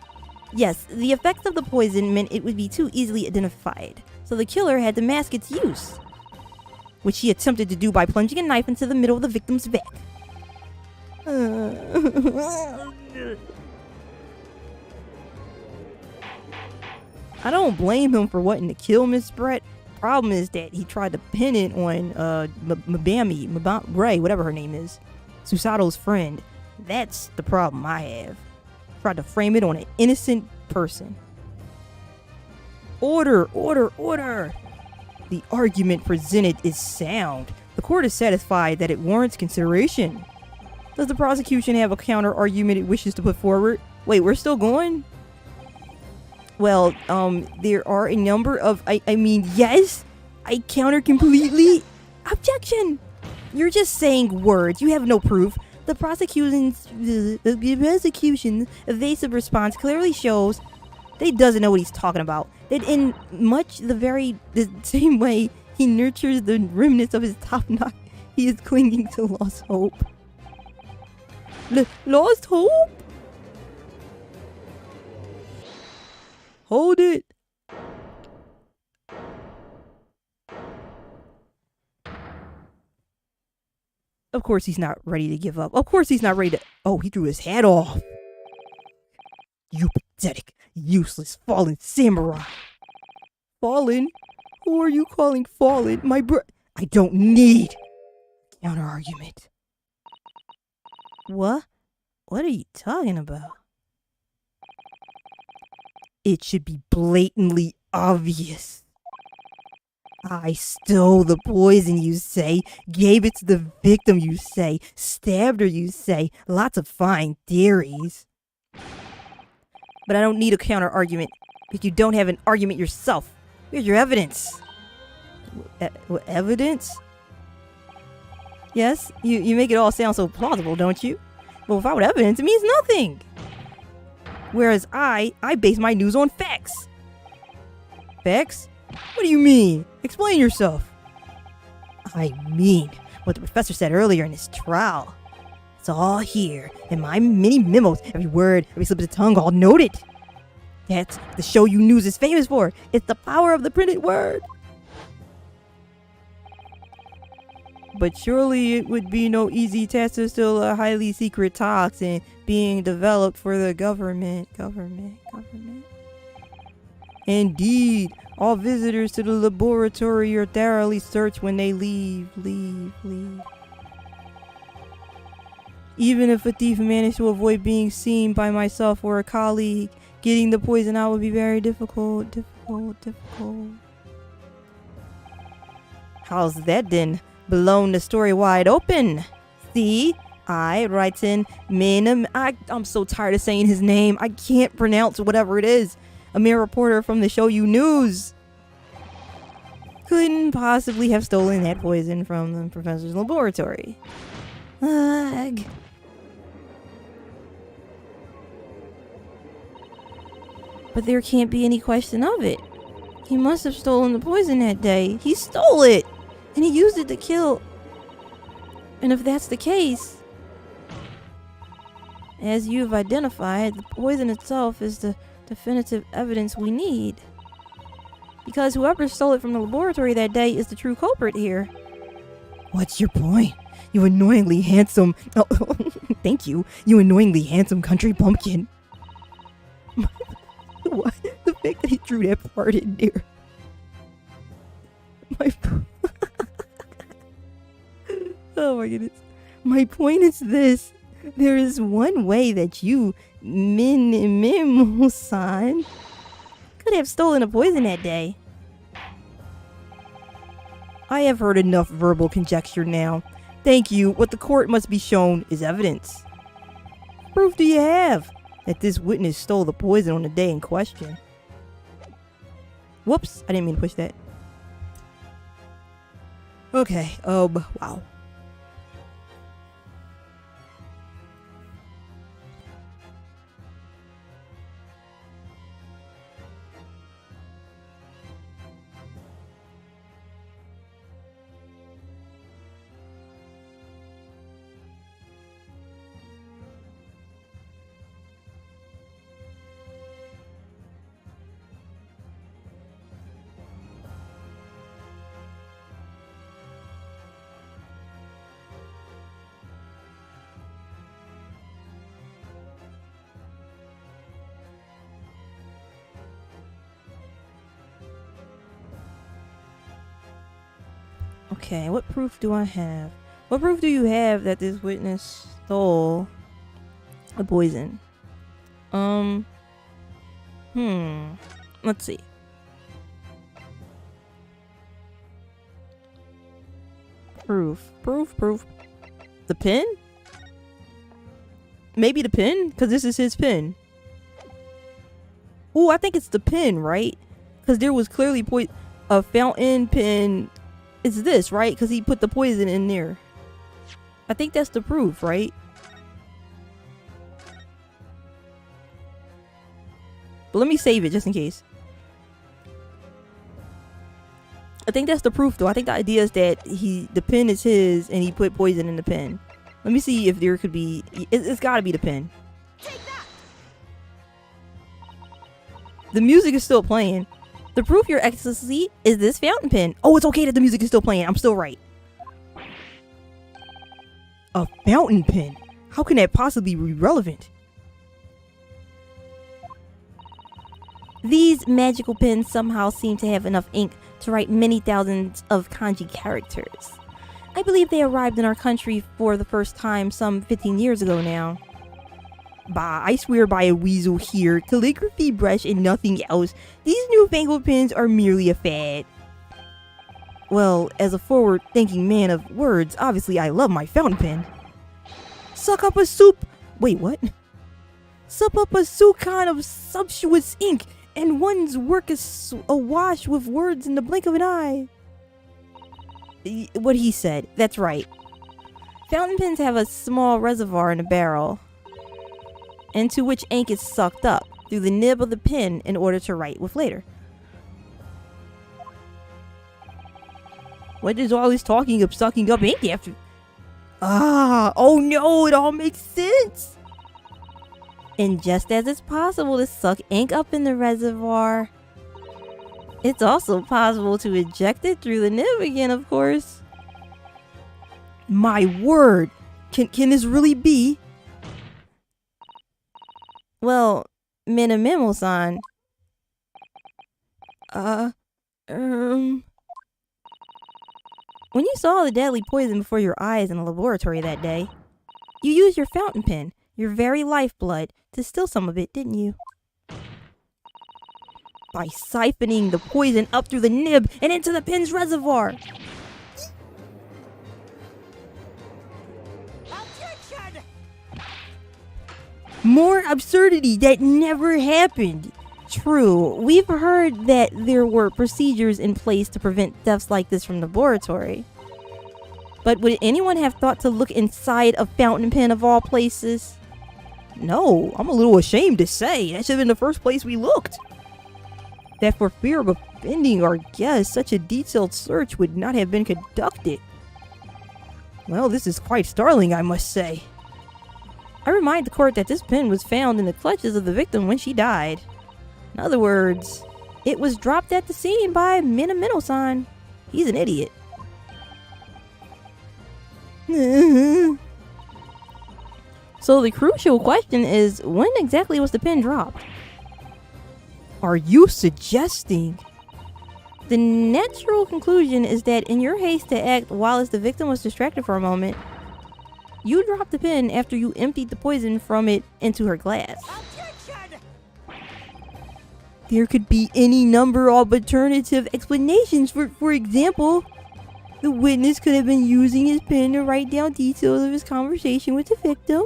Yes, the effects of the poison meant it would be too easily identified, so the killer had to mask its use, which he attempted to do by plunging a knife into the middle of the victim's back. I don't blame him for wanting to kill Miss Brett. Problem is that he tried to pin it on Mabami, Ray, whatever her name is, Susato's friend. That's the problem I have. Tried to frame it on an innocent person. Order! The argument presented is sound. The court is satisfied that it warrants consideration. Does the prosecution have a counter argument it wishes to put forward? Wait, we're still going? Well, there are a number of, yes, I counter completely. Objection! You're just saying words. You have no proof. The prosecution's evasive response clearly shows that he doesn't know what he's talking about. That in much the same way he nurtures the remnants of his top knot, he is clinging to lost hope. Lost hope? Hold it. Of course he's not ready to give up. Of course he's not ready to... Oh, he threw his hat off. You pathetic, useless, fallen samurai. Fallen? Who are you calling fallen? I don't need counter argument. What? What are you talking about? It should be blatantly obvious. I stole the poison, you say. Gave it to the victim, you say. Stabbed her, you say. Lots of fine theories. But I don't need a counter argument, because you don't have an argument yourself. Where's your evidence? Evidence? Yes, you make it all sound so plausible, don't you? But without evidence, it means nothing. Whereas I base my news on facts. Facts? What do you mean? Explain yourself. I mean what the professor said earlier in his trial. It's all here in my mini memos. Every word, every slip of the tongue, all noted. That's what the Show You News is famous for. It's the power of the printed word. But surely it would be no easy task to steal a highly secret toxin being developed for the government. Indeed, all visitors to the laboratory are thoroughly searched when they leave. Even if a thief managed to avoid being seen by myself or a colleague, getting the poison out would be very difficult. How's that then? Blown the story wide open. See? I writes in I'm so tired of saying his name. I can't pronounce whatever it is. A mere reporter from the Show You News. Couldn't possibly have stolen that poison from the professor's laboratory. Ugh. But there can't be any question of it. He must have stolen the poison that day. He stole it! And he used it to kill. And if that's the case, as you've identified, the poison itself is the definitive evidence we need. Because whoever stole it from the laboratory that day is the true culprit here. What's your point? You annoyingly handsome... Oh, thank you. You annoyingly handsome country bumpkin. What? The fact that he drew that part in there. Oh my goodness. My point is this. There is one way that you, Mimo-san, Could have stolen a poison that day. I have heard enough verbal conjecture now. Thank you. What the court must be shown is evidence. What proof do you have that this witness stole the poison on the day in question? Whoops, I didn't mean to push that. Okay, wow. Okay, what proof do I have? What proof do you have that this witness stole the poison? Let's see. Proof. The pen? Maybe the pen? Because this is his pen. Ooh, I think it's the pen, right? Because there was clearly a fountain pen. It's this, right? Because he put the poison in there. I think that's the proof, right? But let me save it just in case. I think that's the proof, though. I think the idea is that the pen is his and he put poison in the pen. Let me see if there could be... It's got to be the pen. Take that. The music is still playing. The proof, Your Excellency, is this fountain pen. Oh, it's okay that the music is still playing. I'm still right. A fountain pen? How can that possibly be relevant? These magical pens somehow seem to have enough ink to write many thousands of kanji characters. I believe they arrived in our country for the first time some 15 years ago now. Bah, I swear by a weasel here, calligraphy brush and nothing else. These newfangled pens are merely a fad. Well, as a forward-thinking man of words, obviously I love my fountain pen. Suck up a soup... Wait, what? Sup up a kind of sumptuous ink, and one's work is awash with words in the blink of an eye. What he said, that's right. Fountain pens have a small reservoir in a barrel, into which ink is sucked up through the nib of the pen in order to write with later. What is all this talking of sucking up ink after? Ah, oh no, it all makes sense. And just as it's possible to suck ink up in the reservoir, it's also possible to eject it through the nib again, of course. My word! Can this really be? Well, Minamimo-san. When you saw the deadly poison before your eyes in the laboratory that day, you used your fountain pen, your very lifeblood, to still some of it, didn't you? By siphoning the poison up through the nib and into the pen's reservoir. Objection! More absurdity that never happened. True, we've heard that there were procedures in place to prevent thefts like this from the laboratory. But would anyone have thought to look inside a fountain pen of all places? No, I'm a little ashamed to say. That should have been the first place we looked. That for fear of offending our guests, such a detailed search would not have been conducted. Well, this is quite startling, I must say. I remind the court that this pen was found in the clutches of the victim when she died. In other words, it was dropped at the scene by Minamino-san. He's an idiot. So the crucial question is, when exactly was the pen dropped? Are you suggesting? The natural conclusion is that in your haste to act whilst the victim was distracted for a moment, you dropped the pen after you emptied the poison from it into her glass. Objection! There could be any number of alternative explanations. For example, the witness could have been using his pen to write down details of his conversation with the victim.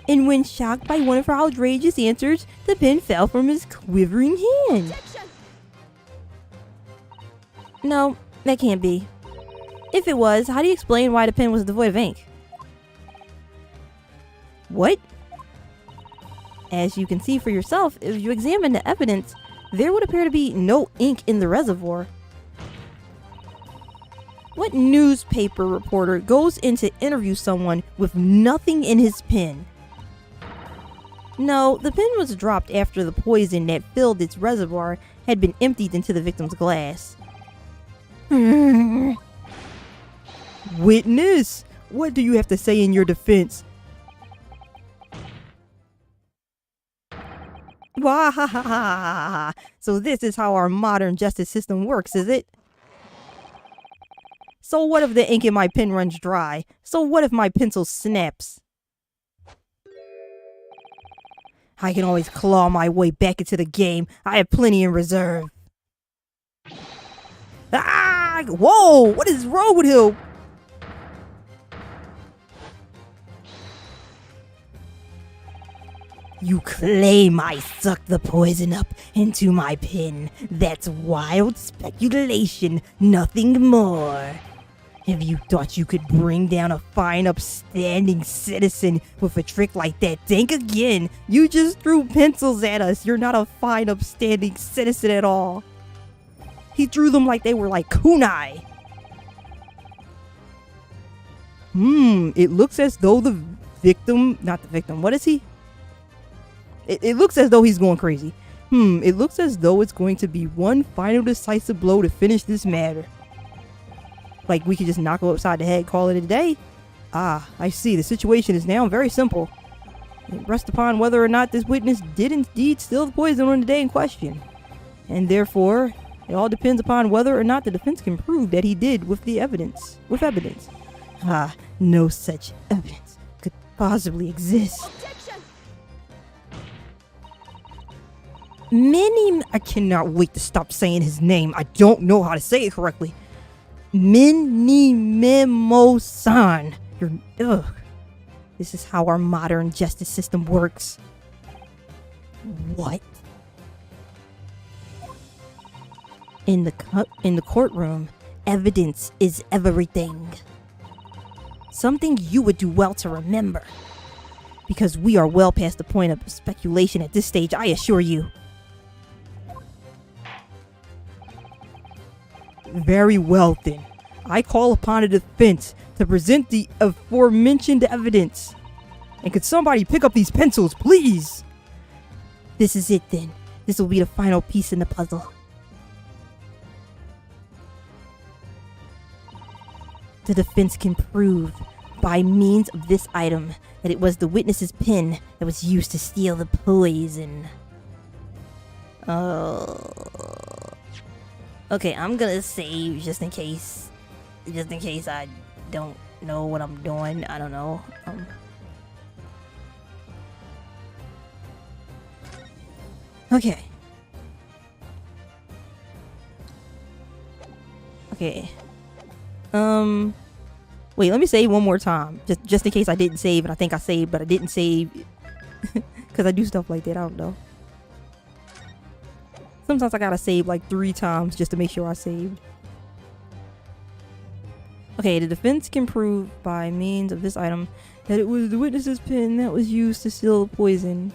And when shocked by one of her outrageous answers, the pen fell from his quivering hand. Objection! No, that can't be. If it was, how do you explain why the pen was devoid of ink? What? As you can see for yourself, if you examine the evidence, there would appear to be no ink in the reservoir. What newspaper reporter goes in to interview someone with nothing in his pen? No, the pen was dropped after the poison that filled its reservoir had been emptied into the victim's glass. Witness, what do you have to say in your defense? Wahahaha! So this is how our modern justice system works, is it? So what if the ink in my pen runs dry? So what if my pencil snaps? I can always claw my way back into the game. I have plenty in reserve. Ah! Whoa! What is wrong with him? You claim I sucked the poison up into my pen. That's wild speculation, nothing more. If you thought you could bring down a fine, upstanding citizen with a trick like that, think again. You just threw pencils at us. You're not a fine, upstanding citizen at all. He threw them like they were like kunai. It looks as though the victim, not the victim, what is he? It looks as though he's going crazy. It looks as though it's going to be one final decisive blow to finish this matter. Like we could just knock him upside the head, call it a day. Ah, I see. The situation is now very simple. It rests upon whether or not this witness did indeed steal the poison on the day in question. And therefore, it all depends upon whether or not the defense can prove that he did with evidence. Ah, no such evidence could possibly exist. Objection! I cannot wait to stop saying his name. I don't know how to say it correctly. Minamimo-san. Ugh. This is how our modern justice system works. What? In the courtroom, evidence is everything. Something you would do well to remember. Because we are well past the point of speculation at this stage, I assure you. Very well then. I call upon the defense to present the aforementioned evidence. And could somebody pick up these pencils, please? This is it then. This will be the final piece in the puzzle. The defense can prove, by means of this item, that it was the witness's pen that was used to steal the poison. Okay, I'm gonna save just in case I don't know what I'm doing. I don't know. Okay. Okay. Wait, let me save one more time. Just in case I didn't save, and I think I saved, but I didn't save. Because I do stuff like that, I don't know. Sometimes I gotta save like 3 times just to make sure I saved. Okay, the defense can prove by means of this item that it was the witness's pen that was used to steal the poison.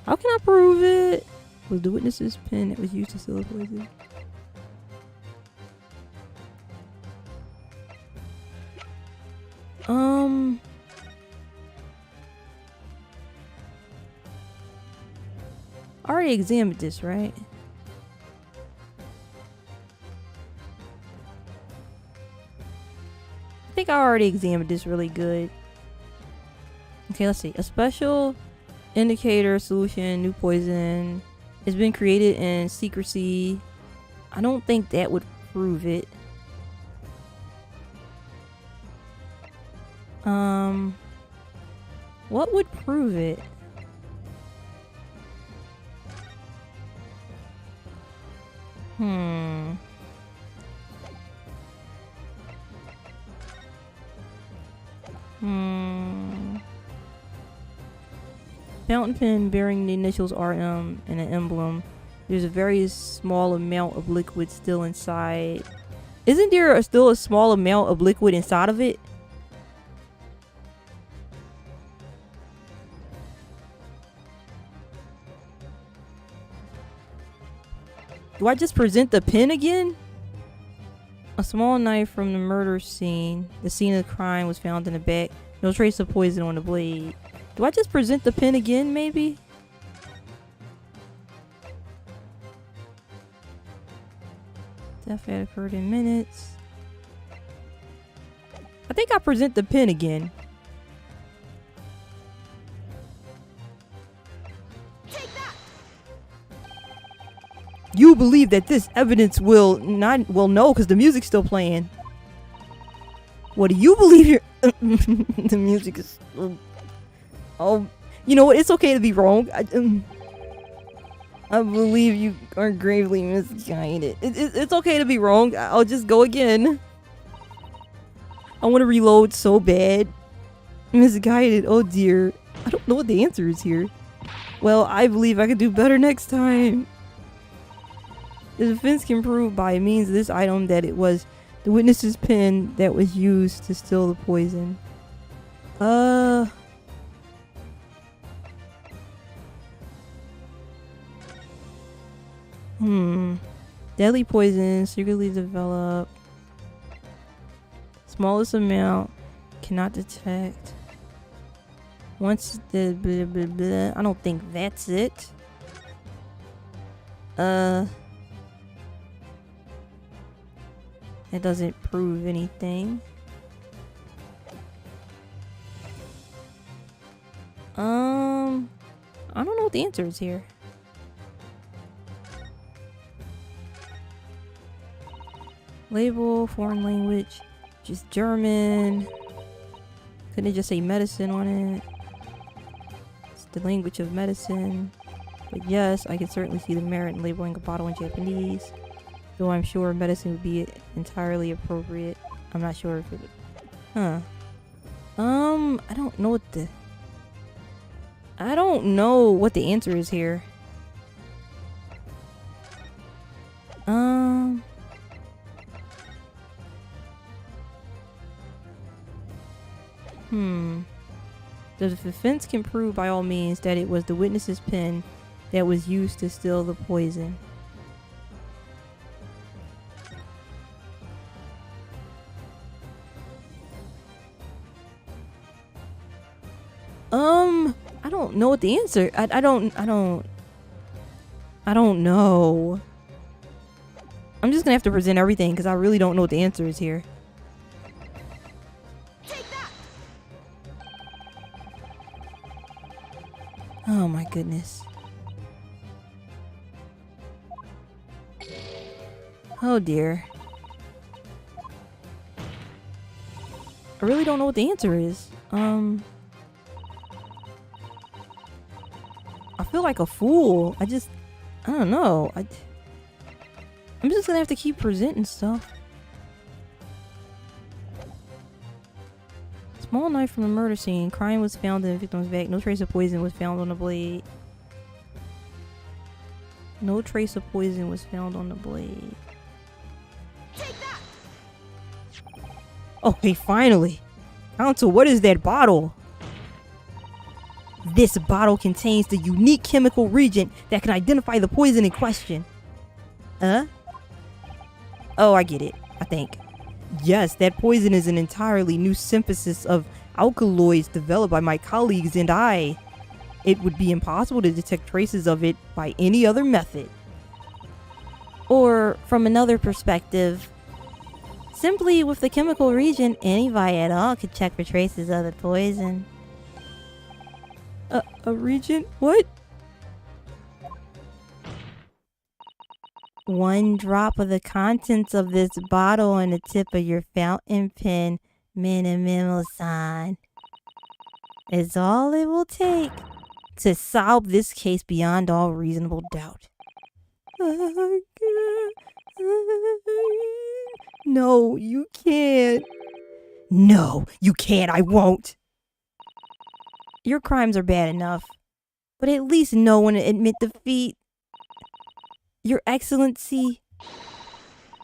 How can I prove it? Was the witness's pen that was used to steal the poison? I already examined this, right? I think I already examined this really good. Okay, let's see. A special indicator solution, new poison, has been created in secrecy. I don't think that would prove it. What would prove it? Fountain pen bearing the initials RM and an emblem. There's a very small amount of liquid still inside. Isn't there still a small amount of liquid inside of it? Do I just present the pen again? A small knife from the murder scene. The scene of the crime was found in the back. No trace of poison on the blade. Do I just present the pen again, maybe? Death had occurred in minutes. I think I present the pen again. You believe that this evidence will no, because the music's still playing. What do you believe here? The music is. Oh, you know what? It's okay to be wrong. I believe you are gravely misguided. It's okay to be wrong. I'll just go again. I want to reload so bad. Misguided. Oh dear. I don't know what the answer is here. Well, I believe I can do better next time. The defense can prove by means of this item that it was the witness's pen that was used to steal the poison. Deadly poison, secretly developed. Smallest amount, cannot detect. Once the blah, blah, blah. I don't think that's it. It doesn't prove anything. I don't know what the answer is here. Label, foreign language, just German. Couldn't it just say medicine on it? It's the language of medicine. But yes, I can certainly see the merit in labeling a bottle in Japanese. Though I'm sure medicine would be entirely appropriate. I'm not sure if it would. I don't know what the... I don't know what the answer is here. The defense can prove by all means that it was the witness's pen that was used to steal the poison. don't know what the answer. I don't know. I'm just gonna have to present everything because I really don't know what the answer is here. Take that. Oh my goodness. Oh dear. I really don't know what the answer is. I feel like a fool. I don't know. I'm just gonna have to keep presenting stuff. Small knife from the murder scene. Crime was found in the victim's back. No trace of poison was found on the blade. No trace of poison was found on the blade. Take that. Okay, finally. Counsel, what is that bottle? This bottle contains the unique chemical reagent that can identify the poison in question. Oh, I get it, I think. Yes, that poison is an entirely new synthesis of alkaloids developed by my colleagues and I. It would be impossible to detect traces of it by any other method. Or, from another perspective, simply with the chemical reagent, anybody at all could check for traces of the poison. A reagent? What? 1 drop of the contents of this bottle on the tip of your fountain pen, Minimimosan, is all it will take to solve this case beyond all reasonable doubt. No, you can't. No, you can't. I won't. Your crimes are bad enough, but at least no one admit defeat. Your Excellency,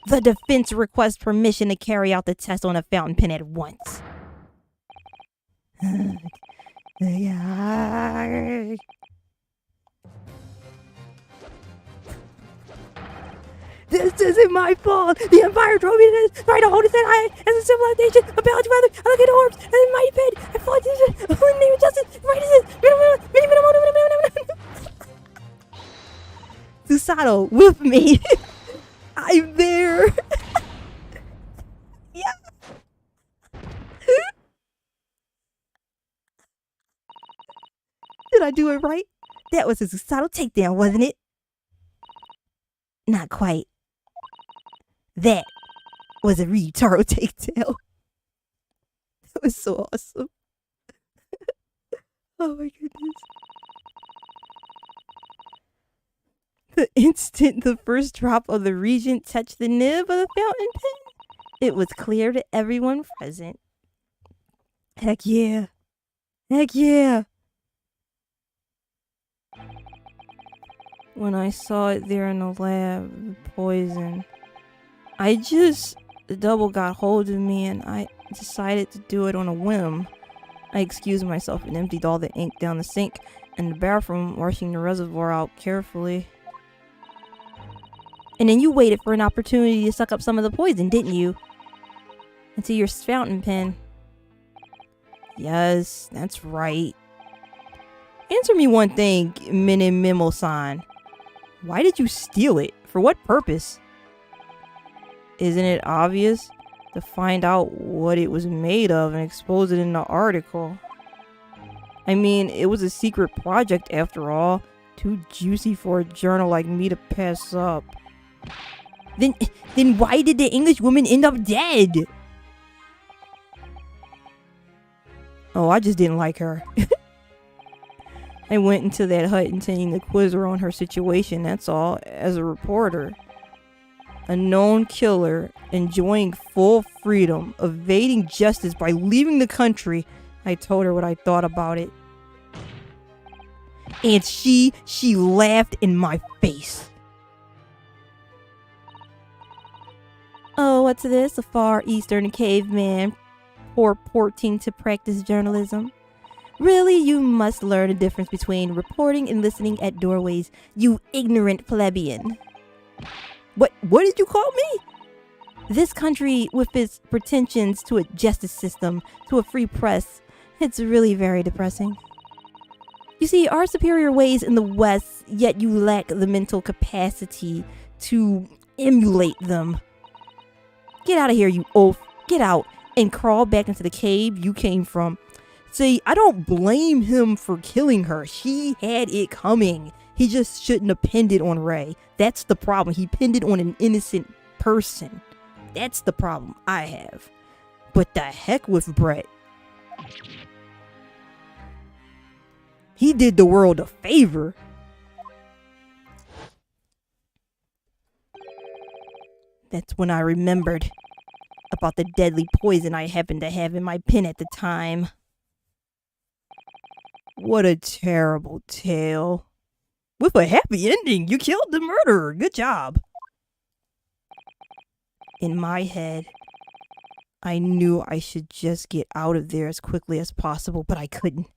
the defense requests permission to carry out the test on a fountain pen at once. This isn't my fault. The Empire drove me to this, trying to hold its head high as a civilization, a balance rather. I look at orbs and in mighty bed. I fought this. Oh, in the name of justice, righteousness. Susato, with me. I'm there. Yeah. Did I do it right? That was a Susato takedown, wasn't it? Not quite. That was a Ryutaro takedown. That was so awesome. Oh my goodness. The instant the first drop of the reagent touched the nib of the fountain pen, it was clear to everyone present. Heck yeah. Heck yeah. When I saw it there in the lab, the poison, the double got hold of me and I decided to do it on a whim. I excused myself and emptied all the ink down the sink in the bathroom, washing the reservoir out carefully. And then you waited for an opportunity to suck up some of the poison, didn't you? Into your fountain pen. Yes, that's right. Answer me one thing, Minimimo-san. Why did you steal it? For what purpose? Isn't it obvious? To find out what it was made of and expose it in the article. I mean, it was a secret project after all. Too juicy for a journal like me to pass up. Then why did the English woman end up dead? Oh, I just didn't like her. I went into that hut intending to quiz her on her situation, that's all, as a reporter. A known killer, enjoying full freedom, evading justice by leaving the country. I told her what I thought about it. And she laughed in my face. Oh, what's this? A Far Eastern caveman purporting to practice journalism? Really, you must learn the difference between reporting and listening at doorways, you ignorant plebeian. What did you call me? This country, with its pretensions to a justice system, to a free press, it's really very depressing. You see, our superior ways in the West, yet you lack the mental capacity to emulate them. Get out of here, you oaf. Get out and crawl back into the cave you came from. See, I don't blame him for killing her. She had it coming. He just shouldn't have pinned it on Ray. That's the problem. He pinned it on an innocent person. That's the problem I have. But the heck with Brett. He did the world a favor. That's when I remembered about the deadly poison I happened to have in my pen at the time. What a terrible tale. With a happy ending, you killed the murderer. Good job. In my head, I knew I should just get out of there as quickly as possible, but I couldn't.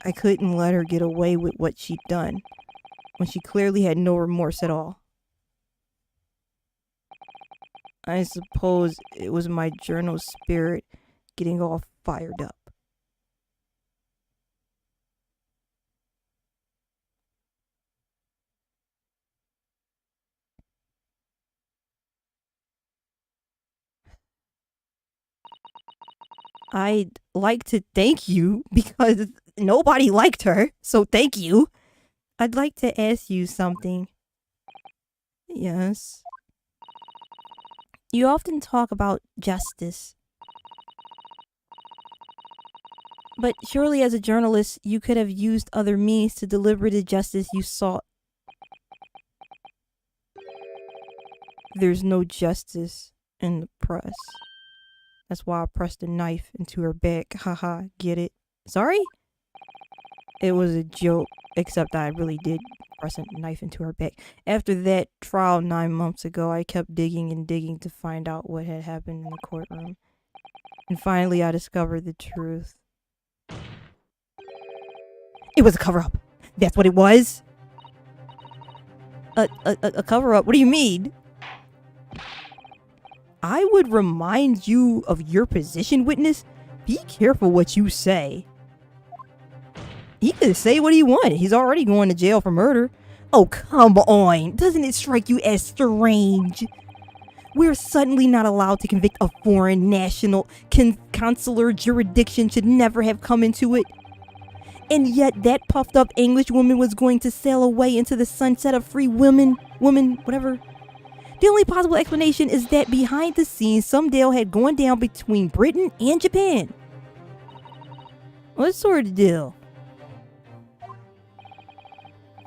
I couldn't let her get away with what she'd done when she clearly had no remorse at all. I suppose it was my journal spirit getting all fired up. I'd like to thank you because nobody liked her, so thank you. I'd like to ask you something. Yes. You often talk about justice. But surely as a journalist, you could have used other means to deliver the justice you sought. There's no justice in the press. That's why I pressed a knife into her back. Haha, get it? Sorry? It was a joke, except I really did press a knife into her back. After that trial 9 months ago, I kept digging and digging to find out what had happened in the courtroom. And finally, I discovered the truth. It was a cover-up. That's what it was? A cover-up? What do you mean? I would remind you of your position, witness. Be careful what you say. He could say what he wanted. He's already going to jail for murder. Oh, come on. Doesn't it strike you as strange? We're suddenly not allowed to convict a foreign national. Consular jurisdiction should never have come into it. And yet that puffed up English woman was going to sail away into the sunset of free women, whatever. The only possible explanation is that behind the scenes, some deal had gone down between Britain and Japan. What sort of deal?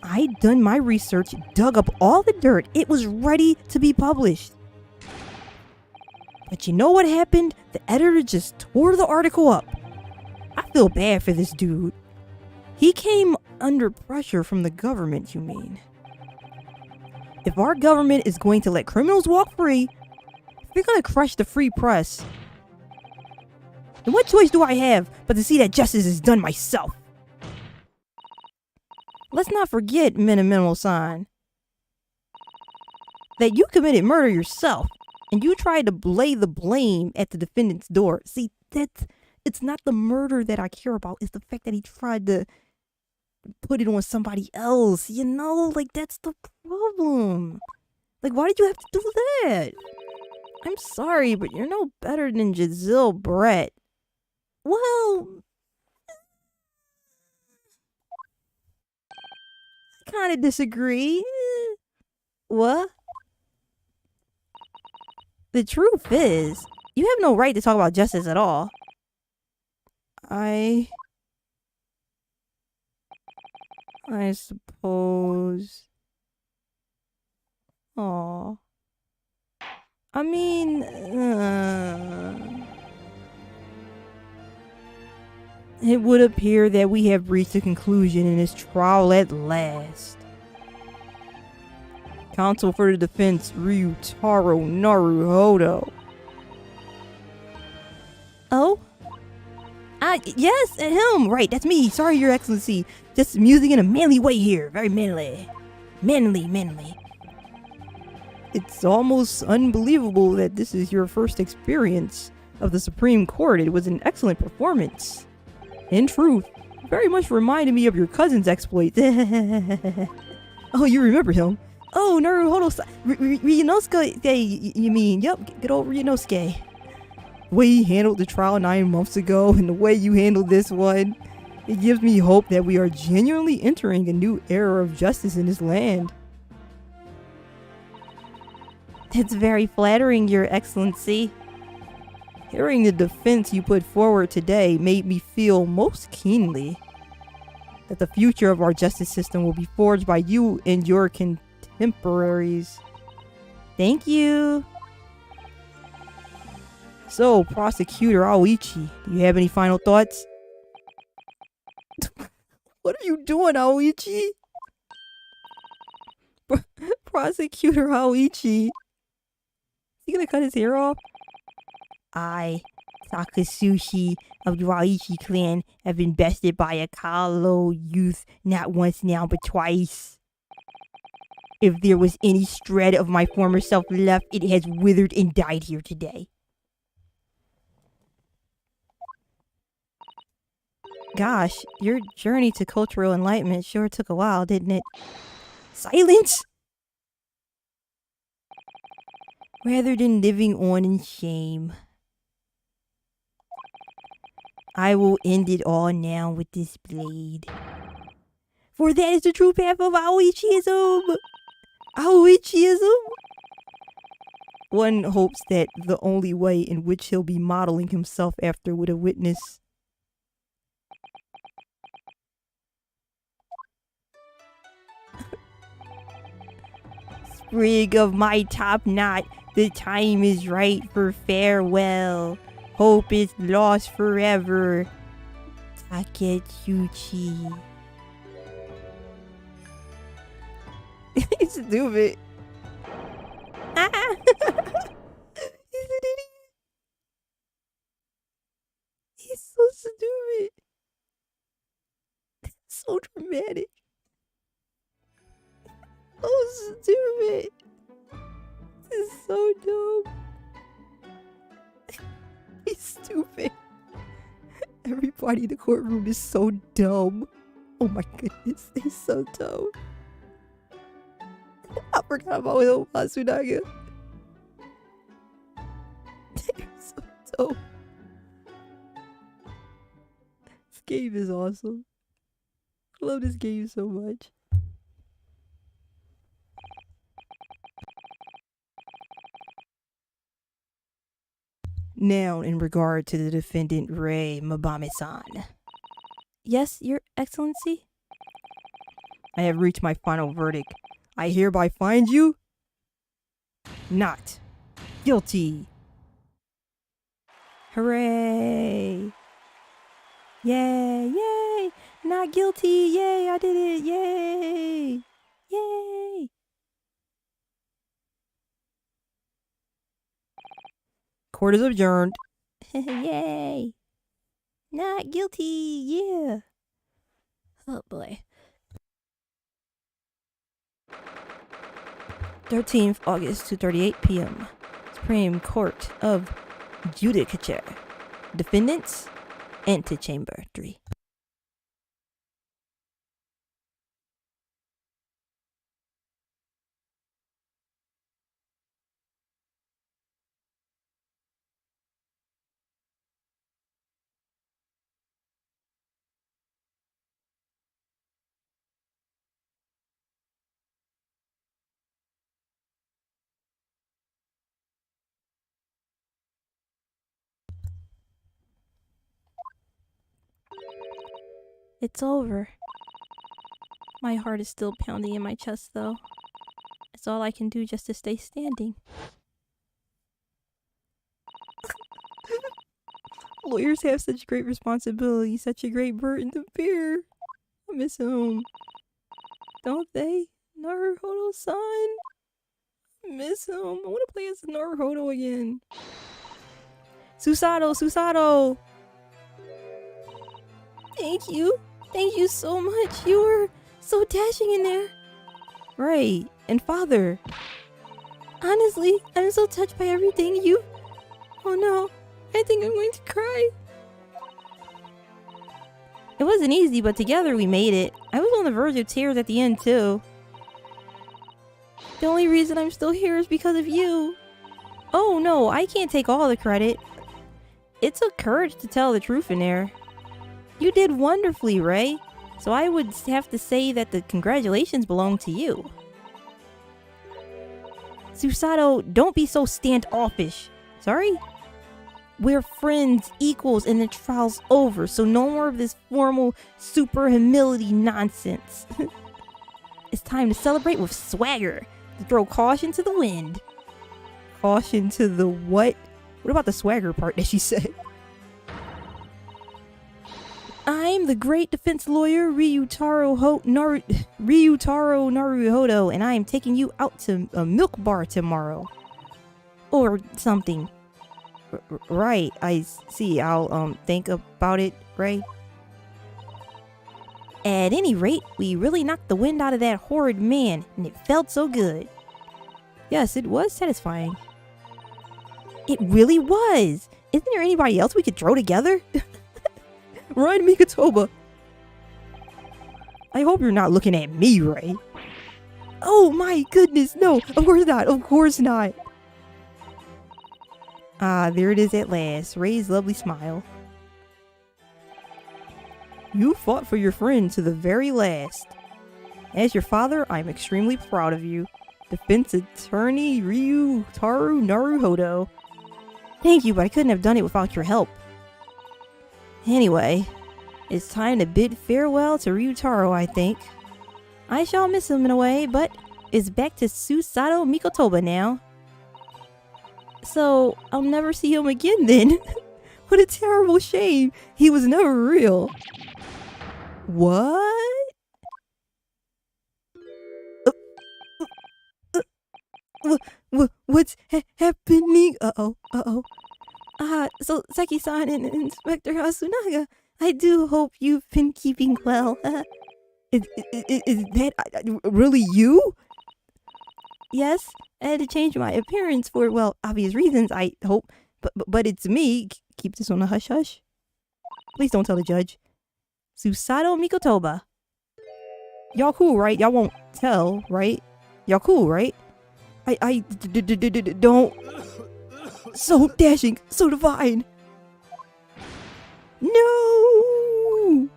I'd done my research, dug up all the dirt. It was ready to be published. But you know what happened? The editor just tore the article up. I feel bad for this dude. He came under pressure from the government, you mean? If our government is going to let criminals walk free, they're going to crush the free press. Then what choice do I have but to see that justice is done myself? Let's not forget, Minimino-san, that you committed murder yourself, and you tried to lay the blame at the defendant's door. See, it's not the murder that I care about. It's the fact that he tried to put it on somebody else. You know, like, that's the problem. Like, why did you have to do that? I'm sorry, but you're no better than Giselle Brett. Well, I kind of disagree. What? The truth is, you have no right to talk about justice at all. I suppose. Aw. I mean, it would appear that we have reached a conclusion in this trial at last. Counsel for the defense, Ryutaro Naruhodo. Oh? Yes, him. Right, that's me. Sorry, Your Excellency. Just musing in a manly way here. Very manly. Manly. It's almost unbelievable that this is your first experience of the Supreme Court. It was an excellent performance. In truth, Very much reminded me of your cousin's exploits. Oh, you remember him? Oh, Naruhodo Ryunosuke, you mean? Yep, good old Ryunosuke. The way he handled the trial 9 months ago and the way you handled this one, it gives me hope that we are genuinely entering a new era of justice in this land. It's very flattering, Your Excellency. Hearing the defense you put forward today made me feel most keenly that the future of our justice system will be forged by you and your contemporaries. Thank you. So, Prosecutor Aoichi, do you have any final thoughts? What are you doing, Aoichi? Prosecutor Aoichi. Is he gonna cut his hair off? I, Takasushi of the Raichi clan, have been bested by a Kalo youth not once now but twice. If there was any shred of my former self left, it has withered and died here today. Gosh, your journey to cultural enlightenment sure took a while, didn't it? Silence! Rather than living on in shame, I will end it all now with this blade. For that is the true path of Aoichiism! Aoichiism? One hopes that the only way in which he'll be modeling himself after would a witness. Sprig of my top knot, the time is right for farewell. Hope is lost forever. Taketsuchi. He's stupid. Ah! He's an idiot. He's so stupid. So dramatic. So stupid. This is so dumb. He's stupid. Everybody in the courtroom is so dumb. Oh my goodness, he's so dumb. I forgot about Will Matsunaga. They're so dumb. This game is awesome. I love this game so much. Now, in regard to the defendant Rei Mabame-san. Yes, Your Excellency? I have reached my final verdict. I hereby find you not guilty. Hooray! Yay! Yay! Not guilty! Yay! I did it! Yay! Yay! Court is adjourned. Yay! Not guilty! Yeah! Oh boy. 13th August, 2:38 p.m. Supreme Court of Judicature. Defendants, Antechamber 3. It's over. My heart is still pounding in my chest, though. It's all I can do just to stay standing. Lawyers have such great responsibility, such a great burden to bear. I miss him. Don't they? Naruhodo-san? I miss him. I want to play as Naruhodo again. Susato! Susato! Thank you. Thank you so much. You were so dashing in there. Right. And Father. Honestly, I'm so touched by everything you... Oh no. I think I'm going to cry. It wasn't easy, but together we made it. I was on the verge of tears at the end, too. The only reason I'm still here is because of you. Oh no, I can't take all the credit. It took courage to tell the truth in there. You did wonderfully, Ray. So I would have to say that the congratulations belong to you. Susato, don't be so standoffish. Sorry? We're friends, equals, and the trial's over, so no more of this formal super humility nonsense. It's time to celebrate with swagger, to throw caution to the wind. Caution to the what? What about the swagger part that she said? I'm the great defense lawyer Ryutaro Naruhodo, and I am taking you out to a milk bar tomorrow. Or something. Right, I see. I'll think about it, Ray. At any rate, we really knocked the wind out of that horrid man, and it felt so good. Yes, it was satisfying. It really was! Isn't there anybody else we could throw together? Run, Mikotoba! I hope you're not looking at me, Ray. Oh my goodness, no! Of course not, of course not! Ah, there it is at last, Ray's lovely smile. You fought for your friend to the very last. As your father, I'm extremely proud of you. Defense attorney Ryutaro Naruhodo. Thank you, but I couldn't have done it without your help. Anyway, it's time to bid farewell to Ryutaro, I think. I shall miss him in a way, but it's back to Susato Mikotoba now. So, I'll never see him again then. What a terrible shame. He was never real. What? What's happening? Uh-oh. So Seki-san and Inspector Hasunaga, I do hope you've been keeping well. Is that really you? Yes, I had to change my appearance for, well, obvious reasons, I hope. But it's me. Keep this on the hush-hush. Please don't tell the judge. Susato Mikotoba. Y'all cool, right? Y'all won't tell, right? Y'all cool, right? I don't... So dashing, so divine. No!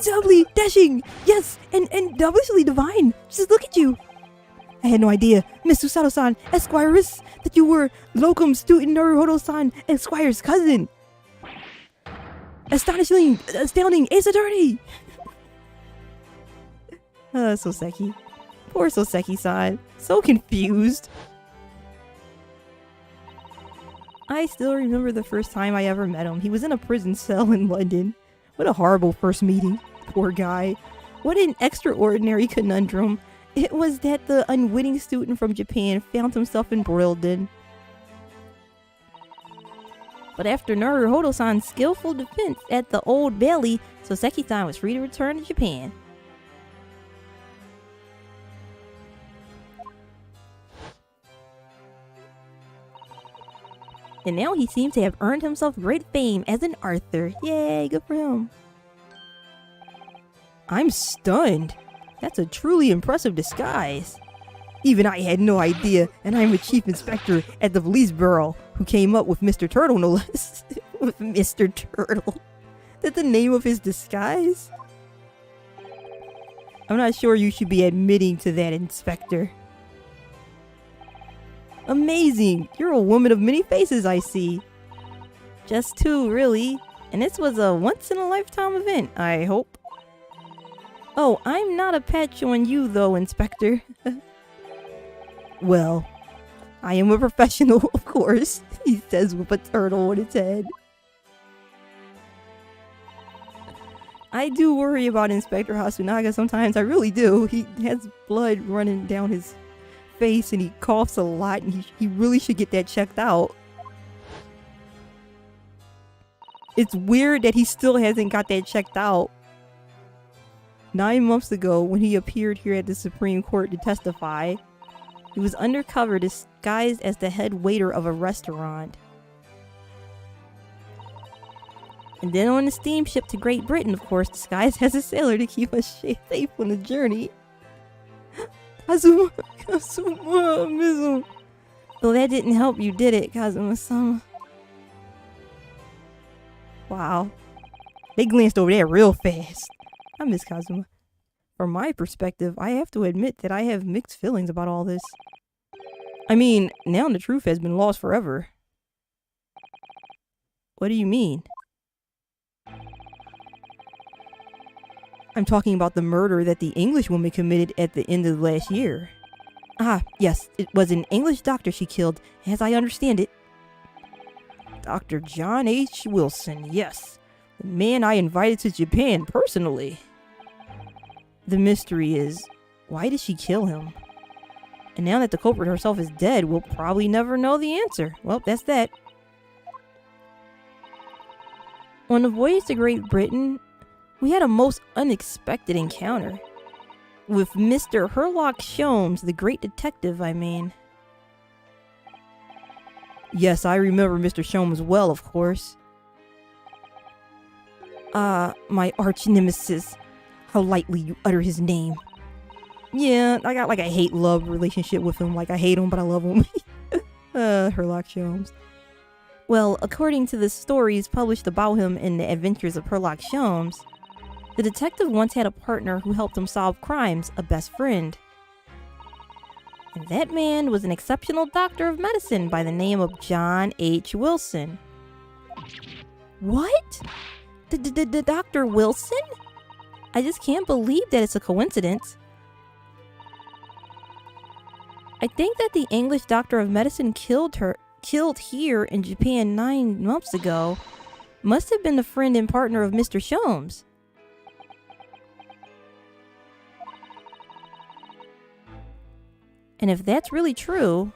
Doubly dashing, yes, and doubly divine. Just look at you. I had no idea, Miss Susato-san, Esquires, that you were locum student Naruhodo-san, Esquire's cousin. Astounding, ace attorney. Soseki. Poor Soseki-san. So confused. I still remember the first time I ever met him. He was in a prison cell in London. What a horrible first meeting. Poor guy. What an extraordinary conundrum. It was that the unwitting student from Japan found himself embroiled in. But after Naruhodo-san's skillful defense at the Old Bailey, Soseki-san was free to return to Japan. And now he seems to have earned himself great fame as an Arthur. Yay, good for him. I'm stunned. That's a truly impressive disguise. Even I had no idea, and I'm a chief inspector at the police bureau who came up with Mr. Turtle, no less. With Mr. Turtle. That's the name of his disguise? I'm not sure you should be admitting to that, Inspector. Amazing! You're a woman of many faces, I see. Just two, really. And this was a once-in-a-lifetime event, I hope. Oh, I'm not a patch on you, though, Inspector. Well, I am a professional, of course, he says with a turtle on its head. I do worry about Inspector Hasunaga sometimes, I really do. He has blood running down his face and he coughs a lot and he really should get that checked out. It's weird that he still hasn't got that checked out. 9 months ago, when he appeared here at the Supreme Court to testify, he was undercover disguised as the head waiter of a restaurant. And then on the steamship to Great Britain, of course, disguised as a sailor to keep us safe on the journey. Kazuma, I miss him. Though that didn't help you, did it, Kazuma-sama? Wow. They glanced over there real fast. I miss Kazuma. From my perspective, I have to admit that I have mixed feelings about all this. I mean, now the truth has been lost forever. What do you mean? I'm talking about the murder that the English woman committed at the end of last year. Ah, yes, it was an English doctor she killed, as I understand it. Dr. John H. Wilson, yes. The man I invited to Japan personally. The mystery is, why did she kill him? And now that the culprit herself is dead, we'll probably never know the answer. Well, that's that. On the voyage to Great Britain, we had a most unexpected encounter. With Mr. Herlock Sholmes, the great detective, I mean. Yes, I remember Mr. Sholmes well, of course. My arch nemesis. How lightly you utter his name. Yeah, I got like a hate-love relationship with him. Like, I hate him, but I love him. Herlock Sholmes. Well, according to the stories published about him in the Adventures of Herlock Sholmes, the detective once had a partner who helped him solve crimes, a best friend. And that man was an exceptional doctor of medicine by the name of John H. Wilson. What? The Dr. Wilson? I just can't believe that it's a coincidence. I think that the English doctor of medicine killed here in Japan 9 months ago must have been the friend and partner of Mr. Sholmes. And if that's really true,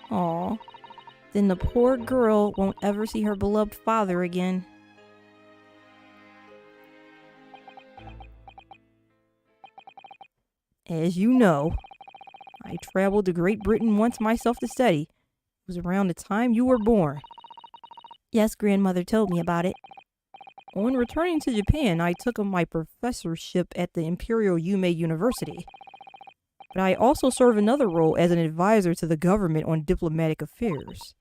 then the poor girl won't ever see her beloved father again. As you know, I traveled to Great Britain once myself to study. It was around the time you were born. Yes, grandmother told me about it. On returning to Japan, I took up my professorship at the Imperial Yume University. But I also serve another role as an advisor to the government on diplomatic affairs.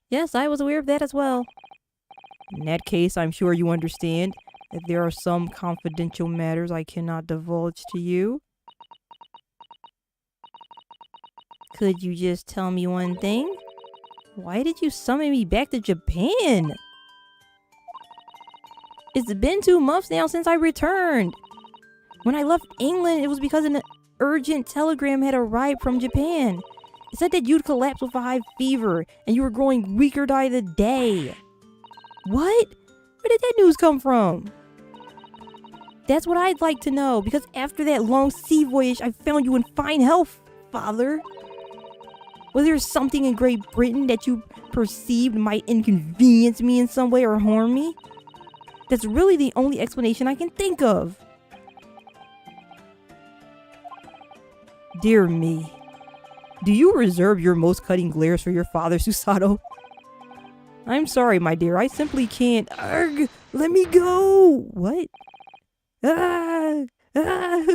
Yes, I was aware of that as well. In that case, I'm sure you understand that there are some confidential matters I cannot divulge to you. Could you just tell me one thing? Why did you summon me back to Japan? It's been 2 months now since I returned. When I left England, it was because an urgent telegram had arrived from Japan. It said that you'd collapsed with a high fever and you were growing weaker by the day. What? Where did that news come from? That's what I'd like to know, because after that long sea voyage, I found you in fine health, Father. Was there something in Great Britain that you perceived might inconvenience me in some way or harm me? That's really the only explanation I can think of. Dear me. Do you reserve your most cutting glares for your father, Susato? I'm sorry, my dear. I simply can't. Arg! Let me go! What? Ah! Ah!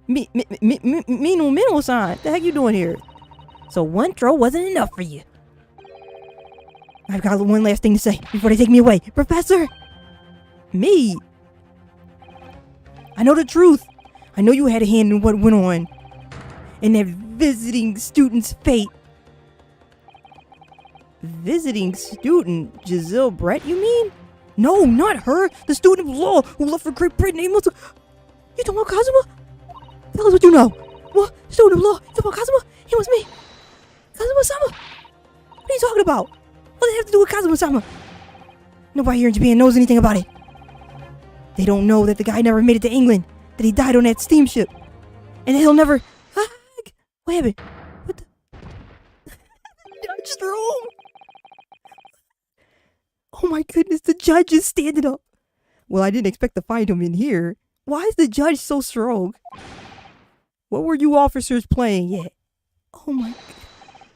Mino-san, the heck you doing here? So one throw wasn't enough for you. I've got one last thing to say before they take me away. Professor! Me? I know the truth. I know you had a hand in what went on. And that visiting student's fate. Visiting student? Giselle Brett, you mean? No, not her. The student of law who left for Great Britain 8 months ago. You talking about Kazuma? Tell us what you know. What? Student of law? You talking about Kazuma? It was me. Kazuma-sama? What are you talking about? What does it have to do with Kazuma-sama? Nobody here in Japan knows anything about it. They don't know that the guy never made it to England. That he died on that steamship. And that he'll never... What happened? What the... Judge Jerome! Oh my goodness, the judge is standing up. Well, I didn't expect to find him in here. Why is the judge so strong? What were you officers playing yet? Oh my...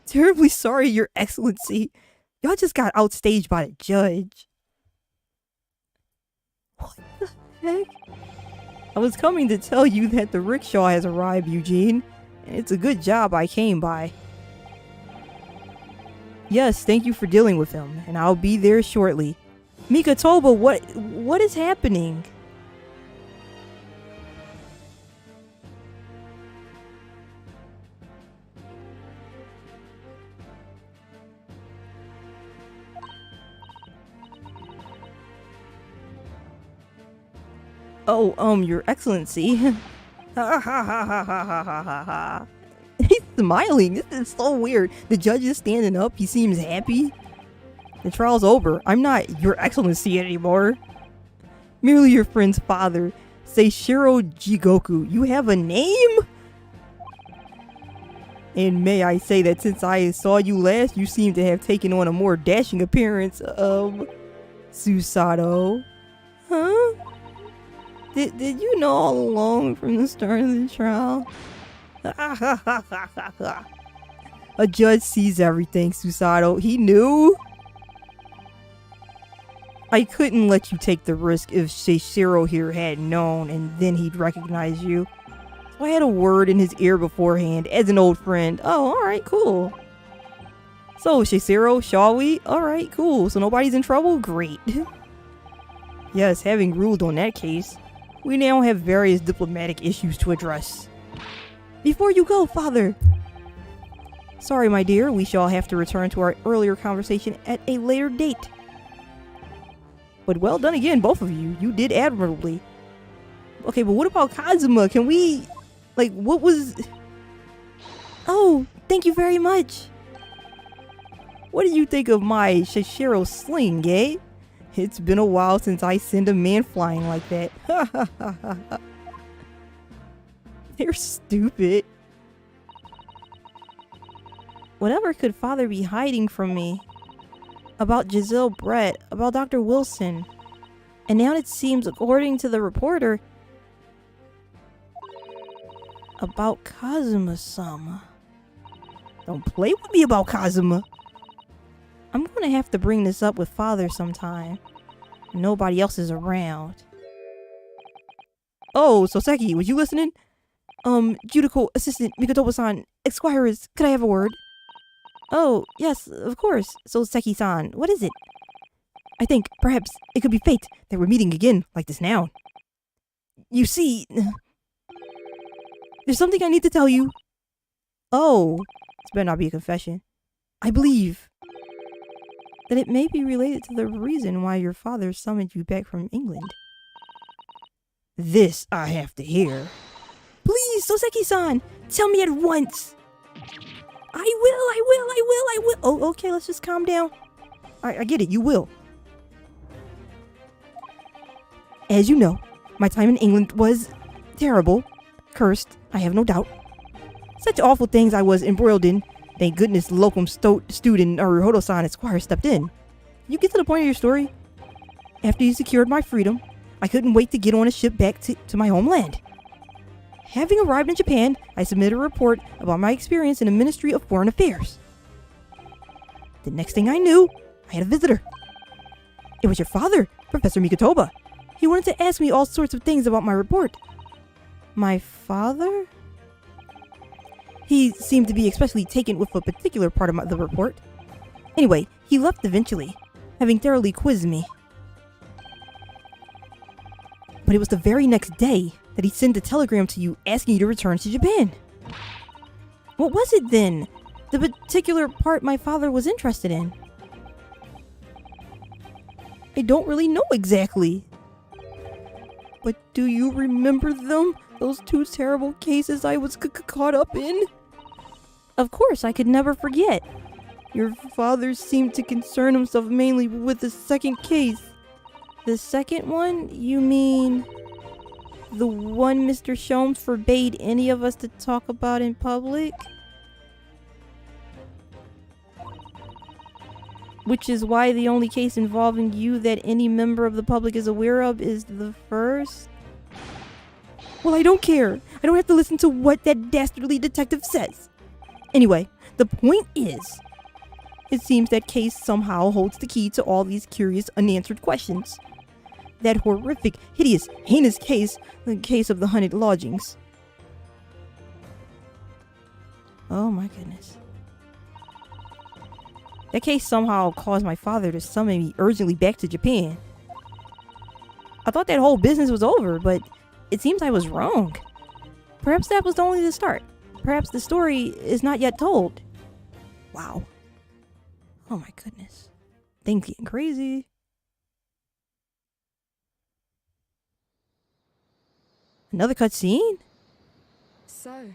Terribly sorry, Your Excellency. Y'all just got outstaged by the judge. What the heck? I was coming to tell you that the rickshaw has arrived, Eugene. And it's a good job I came by. Yes, thank you for dealing with him, and I'll be there shortly. Mikotoba, what is happening? Oh, Your Excellency. Ha ha ha ha ha ha ha ha ha. He's smiling. This is so weird. The judge is standing up. He seems happy. The trial's over. I'm not Your Excellency anymore. Merely your friend's father, Seishiro Jigoku. You have a name? And may I say that since I saw you last, you seem to have taken on a more dashing appearance of Susato. Huh? Did you know all along from the start of the trial? A judge sees everything, Susato. He knew. I couldn't let you take the risk if Seishiro here had known, and then he'd recognize you. So I had a word in his ear beforehand, as an old friend. Oh, alright, cool. So, Seishiro, shall we? Alright, cool. So nobody's in trouble? Great. Yes, having ruled on that case, we now have various diplomatic issues to address. Before you go, Father! Sorry, my dear, we shall have to return to our earlier conversation at a later date. But well done again, both of you. You did admirably. Okay, but what about Kazuma? Can we... Like, what was... Oh, thank you very much. What do you think of my Shishiro sling, eh? It's been a while since I sent a man flying like that. Ha ha ha ha ha. They're stupid. Whatever could Father be hiding from me? About Giselle Brett, about Dr. Wilson. And now it seems, according to the reporter, about Kazuma-sama. Don't play with me about Kazuma. I'm gonna have to bring this up with Father sometime. Nobody else is around. Oh, Soseki, was you listening? Judico Assistant Mikotoba-san, Esquires, could I have a word? Oh, yes, of course, Soseki-san, what is it? I think, perhaps, it could be fate that we're meeting again, like this now. You see... There's something I need to tell you. Oh, this better not be a confession. I believe that it may be related to the reason why your father summoned you back from England. This I have to hear. Please, Soseki-san, tell me at once. I will. Oh, okay, let's just calm down. I get it, you will. As you know, my time in England was terrible. Cursed, I have no doubt. Such awful things I was embroiled in. Thank goodness locum student Naruhodo-san Esquire stepped in. You get to the point of your story? After you secured my freedom, I couldn't wait to get on a ship back to my homeland. Having arrived in Japan, I submitted a report about my experience in the Ministry of Foreign Affairs. The next thing I knew, I had a visitor. It was your father, Professor Mikotoba. He wanted to ask me all sorts of things about my report. My father? He seemed to be especially taken with a particular part of the report. Anyway, he left eventually, having thoroughly quizzed me. But it was the very next day that he sent a telegram to you asking you to return to Japan. What was it then? The particular part my father was interested in? I don't really know exactly. But do you remember them? Those two terrible cases I was caught up in? Of course, I could never forget. Your father seemed to concern himself mainly with the second case. The second one? You mean the one Mr. Sholmes forbade any of us to talk about in public? Which is why the only case involving you that any member of the public is aware of is the first? Well, I don't care. I don't have to listen to what that dastardly detective says. Anyway, the point is, It seems that case somehow holds the key to all these curious unanswered questions. That horrific, hideous, heinous case, the case of the haunted lodgings. Oh my goodness. That case somehow caused my father to summon me urgently back to Japan. I thought that whole business was over, but it seems I was wrong. Perhaps that was only the start. Perhaps the story is not yet told. Wow. Oh my goodness. Things getting crazy. Another cutscene? So,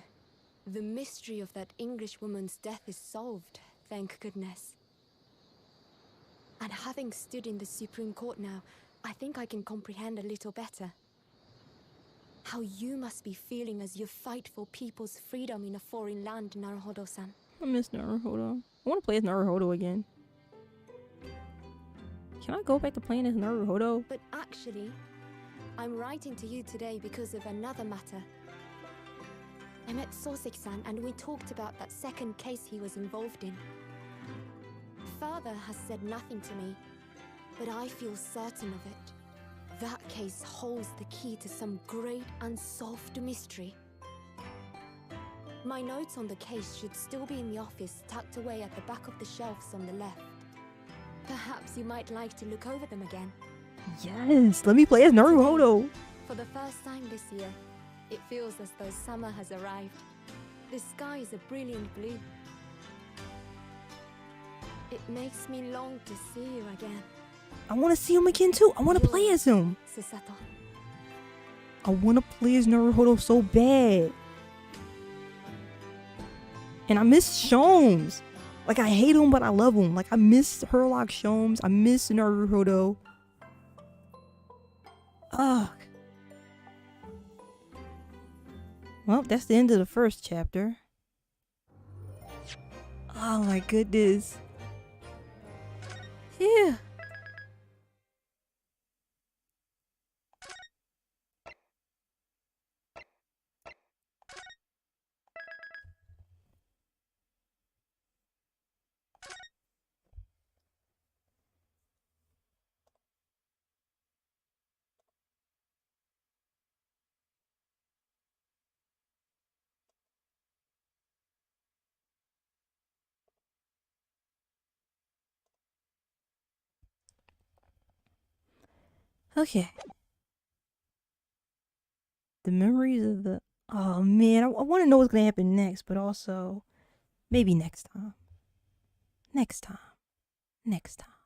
the mystery of that English woman's death is solved, thank goodness. And having stood in the Supreme Court now, I think I can comprehend a little better. How you must be feeling as you fight for people's freedom in a foreign land, Naruhodo-san. I miss Naruhodo. I want to play as Naruhodo again. Can I go back to playing as Naruhodo? But actually, I'm writing to you today because of another matter. I met Soseki-san and we talked about that second case he was involved in. Father has said nothing to me, but I feel certain of it. That case holds the key to some great unsolved mystery. My notes on the case should still be in the office, tucked away at the back of the shelves on the left. Perhaps you might like to look over them again. Yes, let me play as Naruhodo. For the first time this year, it feels as though summer has arrived. The sky is a brilliant blue. It makes me long to see you again. I want to see him again too. I want to play as him. Susato. I want to play as Naruhodo so bad. And I miss Sholmes. Like, I hate him, but I love him. Like, I miss Herlock Sholmes. I miss Naruhodo. Ugh. Well, that's the end of the first chapter. Oh my goodness. Yeah. Okay. The memories of the... Oh man, I want to know what's going to happen next, but also maybe next time. Next time. Next time.